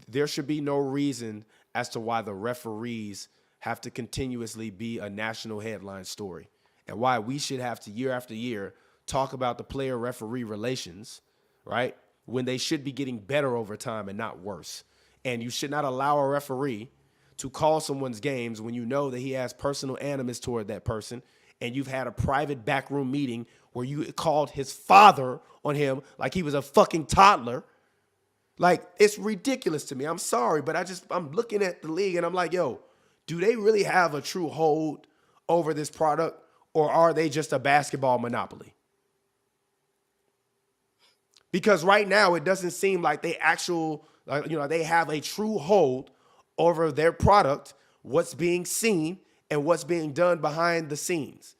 there should be no reason as to why the referees have to continuously be a national headline story, and why we should have to year after year talk about the player-referee relations, right? When they should be getting better over time and not worse. And you should not allow a referee to call someone's games when you know that he has personal animus toward that person, and you've had a private backroom meeting where you called his father on him like he was a fucking toddler. Like, it's ridiculous to me. I'm sorry, but I'm looking at the league and I'm like, yo, do they really have a true hold over this product, or are they just a basketball monopoly? Because right now it doesn't seem like they they have a true hold over their product, what's being seen and what's being done behind the scenes.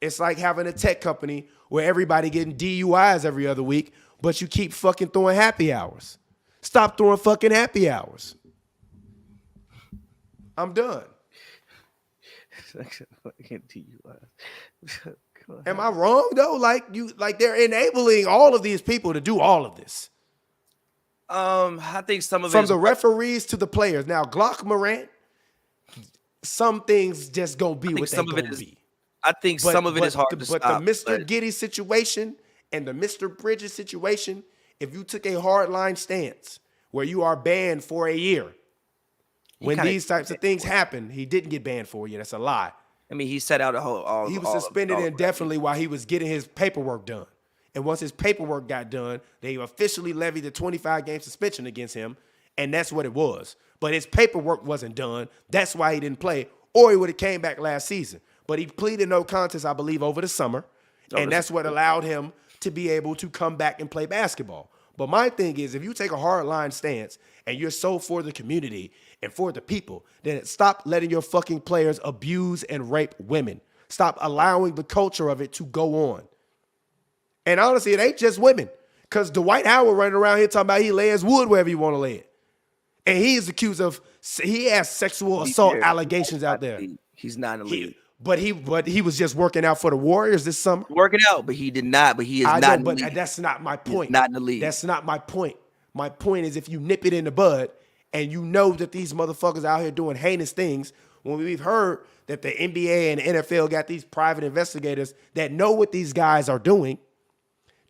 It's like having a tech company where everybody getting DUIs every other week, but you keep fucking throwing happy hours. Stop throwing fucking happy hours. I'm done. Am I wrong though? Like they're enabling all of these people to do all of this. I think some of it From is the referees to the players. Now, Glock Morant, some things just gonna be what they gonna be. I think some of it is hard to stop. But the Mr. Giddy situation and the Mr. Bridges situation, if you took a hardline stance where you are banned for a year, when these types of things happen, he didn't get banned for a year. That's a lie. I mean, he set out he was suspended indefinitely while he was getting his paperwork done. And once his paperwork got done, they officially levied a 25-game suspension against him, and that's what it was. But his paperwork wasn't done. That's why he didn't play, or he would have came back last season. But he pleaded no contest, I believe, over the summer, and that's what allowed him to be able to come back and play basketball. But my thing is, if you take a hard-line stance and you're so for the community and for the people, then stop letting your fucking players abuse and rape women. Stop allowing the culture of it to go on. And honestly, it ain't just women. Because Dwight Howard running around here talking about he lays wood wherever you want to lay it. And he is accused of, he has sexual assault allegations out there. He's not in the league. But he was just working out for the Warriors this summer. Working out, but he did not. But he is not in the league. But that's not my point. He's not in the league. That's not my point. My point is if you nip it in the bud and you know that these motherfuckers out here doing heinous things, when we've heard that the NBA and the NFL got these private investigators that know what these guys are doing,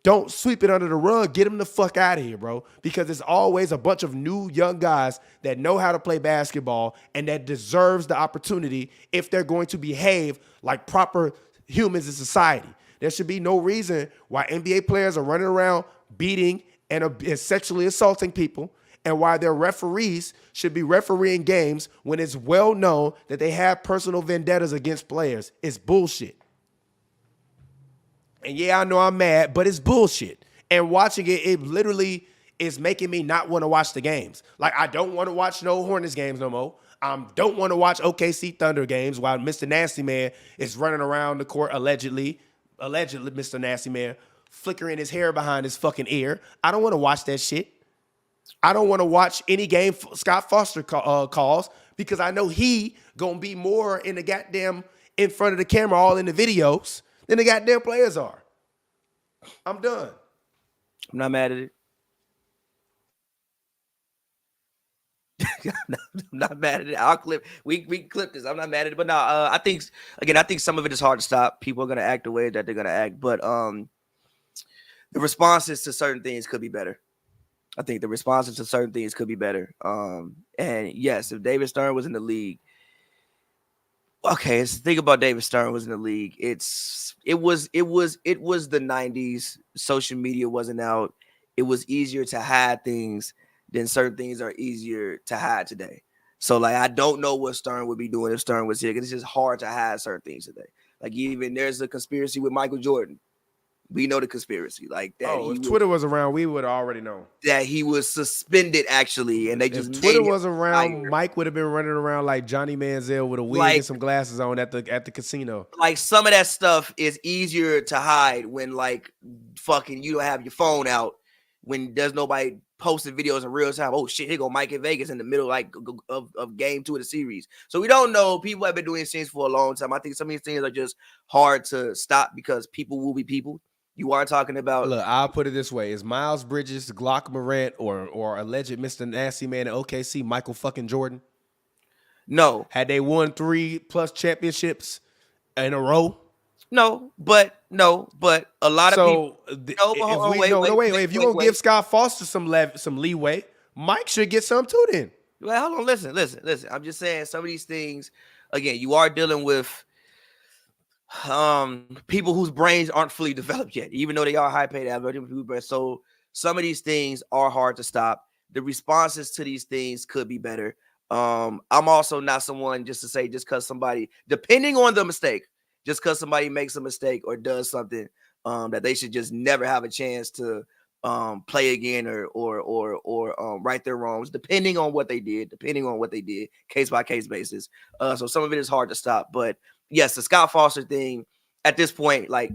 don't sweep it under the rug. Get them the fuck out of here, bro. Because it's always a bunch of new young guys that know how to play basketball and that deserves the opportunity if they're going to behave like proper humans in society. There should be no reason why NBA players are running around beating and sexually assaulting people, and why their referees should be refereeing games when it's well known that they have personal vendettas against players. It's bullshit. And yeah, I know I'm mad, but it's bullshit. And watching it, it literally is making me not want to watch the games. Like, I don't want to watch no Hornets games no more. Don't want to watch OKC Thunder games while Mr. Nasty Man is running around the court allegedly Mr. Nasty Man, flickering his hair behind his fucking ear. I don't want to watch that shit. I don't want to watch any game Scott Foster calls because I know he going to be more in the goddamn in front of the camera all in the videos than the goddamn players are. I'm done. I'm not mad at it. I'm not mad at it. I'll clip. We clip this. I'm not mad at it. But no, I think some of it is hard to stop. People are gonna act the way that they're gonna act. But the responses to certain things could be better. I think the responses to certain things could be better. And yes, if David Stern was in the league. Okay, let's think about David Stern was in the league. It was the 90s. Social media wasn't out. It was easier to hide things than certain things are easier to hide today. So, like, I don't know what Stern would be doing if Stern was here, because it's just hard to hide certain things today. Like, even there's a conspiracy with Michael Jordan. We know the conspiracy. Like that. If Twitter was around, we would already know that he was suspended, actually, and they just if Twitter was around, Mike would have been running around like Johnny Manziel with a wig and some glasses on at the casino. Like, some of that stuff is easier to hide when, like, fucking you don't have your phone out, when there's nobody posting videos in real time. Oh shit, here go Mike in Vegas in the middle of game 2 of the series. So we don't know. People have been doing these things for a long time. I think some of these things are just hard to stop because people will be people. You are talking about. Look, I'll put it this way: is Miles Bridges, Glock Morant, or alleged Mr. Nasty Man in OKC Michael fucking Jordan? No. Had they won 3+ championships in a row? No, but a lot of people. If you're gonna give Scott Foster some leeway, Mike should get some too. Then. Well, hold on, listen. I'm just saying some of these things. Again, you are dealing with people whose brains aren't fully developed yet, even though they are high paid athletes. So some of these things are hard to stop. The responses to these things could be better. I'm also not someone just to say just because somebody, depending on the mistake, just because somebody makes a mistake or does something, that they should just never have a chance to play again or right their wrongs, depending on what they did, case by case basis. So some of it is hard to stop, but yes, the Scott Foster thing at this point, like,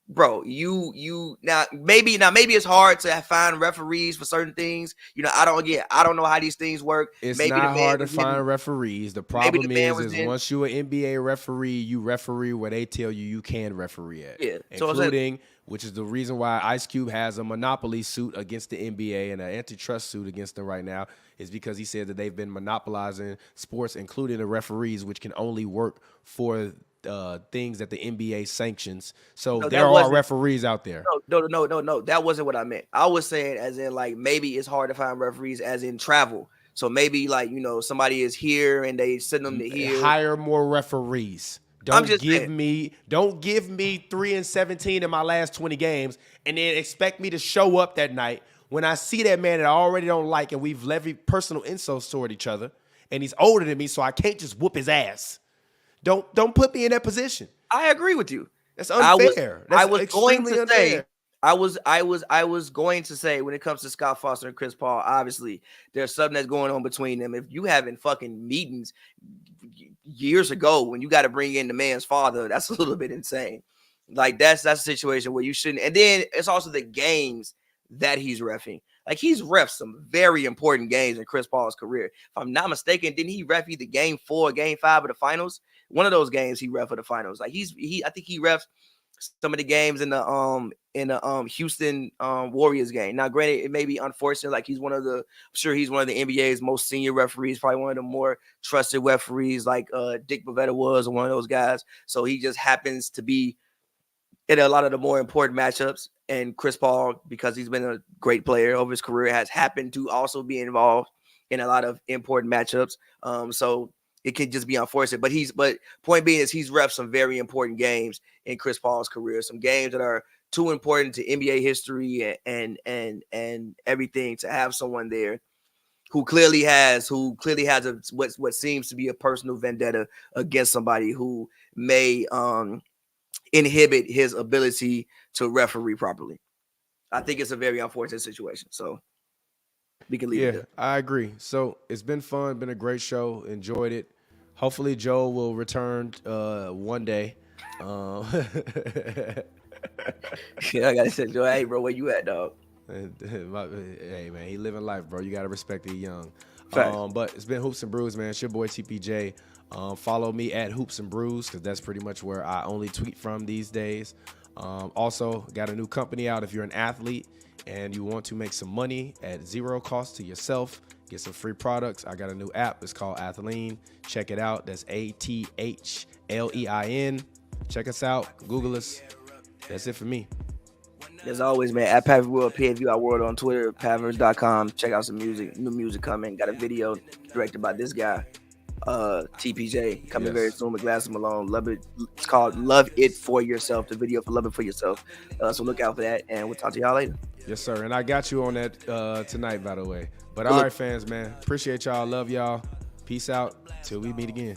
bro, you now maybe it's hard to find referees for certain things. You know, I don't know how these things work. It's Maybe the not man hard to was find in, referees. The maybe the problem man was is in. once you're an NBA referee, you referee where they tell you can referee at. Yeah, so Including, which is the reason why Ice Cube has a monopoly suit against the NBA and an antitrust suit against them right now, is because he said that they've been monopolizing sports, including the referees, which can only work for things that the NBA sanctions. So No, there are referees out there. No. That wasn't what I meant. I was saying as in like maybe it's hard to find referees as in travel. So maybe like, you know, somebody is here and they send them to here. Hire more referees. Don't give me 3-17 in my last 20 games and then expect me to show up that night when I see that man that I already don't like and we've levied personal insults toward each other and he's older than me, so I can't just whoop his ass. Don't put me in that position. I agree with you. That's unfair. I was going to say when it comes to Scott Foster and Chris Paul, obviously there's something that's going on between them. If you having fucking meetings years ago when you got to bring in the man's father, that's a little bit insane. Like that's a situation where you shouldn't. And then it's also the games that he's reffing. Like he's ref some very important games in Chris Paul's career. If I'm not mistaken, didn't he ref either game 4 or game 5 of the finals? One of those games he ref for the finals. Like I think he refs some of the games in the Houston Warriors game. Now, granted, it may be unfortunate. Like I'm sure he's one of the NBA's most senior referees, probably one of the more trusted referees, like Dick Bavetta was one of those guys. So he just happens to be in a lot of the more important matchups. And Chris Paul, because he's been a great player over his career, has happened to also be involved in a lot of important matchups. So it can just be unfortunate. But point being is he's ref some very important games in Chris Paul's career. Some games that are too important to NBA history and everything to have someone there who clearly has what seems to be a personal vendetta against somebody who may inhibit his ability to referee properly. I think it's a very unfortunate situation. So we can leave it there. I agree. So it's been fun, been a great show, enjoyed it. Hopefully Joe will return one day. Yeah, I gotta say, Joe, hey bro, where you at, dog? Hey man, he living life, bro. You gotta respect the young. But it's been Hoops and Brews, man. It's your boy TPJ. Follow me at Hoops and Brews because that's pretty much where I only tweet from these days. Also, got a new company out. If you're an athlete and you want to make some money at zero cost to yourself, get some free products, I got a new app. It's called Athlean. Check it out. That's ATHLEIN. Check us out. Google us. That's it for me. As always, man, at pavyworld, pavyworld on Twitter, pavyworld.com. Check out some music, new music coming. Got a video directed by this guy, TPJ, coming very soon with Glass Malone. Love it. It's called Love It For Yourself, the video for Love It For Yourself. So look out for that, and we'll talk to y'all later. Yes, sir. And I got you on that tonight, by the way. But all right, fans, man. Appreciate y'all. Love y'all. Peace out. Till we meet again.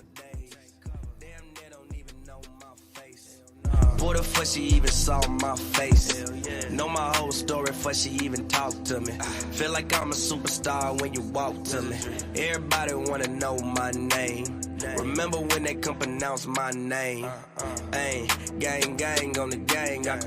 Bought her before she even saw my face. Know my whole story before she even talked to me. Feel like I'm a superstar when you walk to me. Everybody wanna know my name. Remember when they come pronounce my name? Gang on the gang. I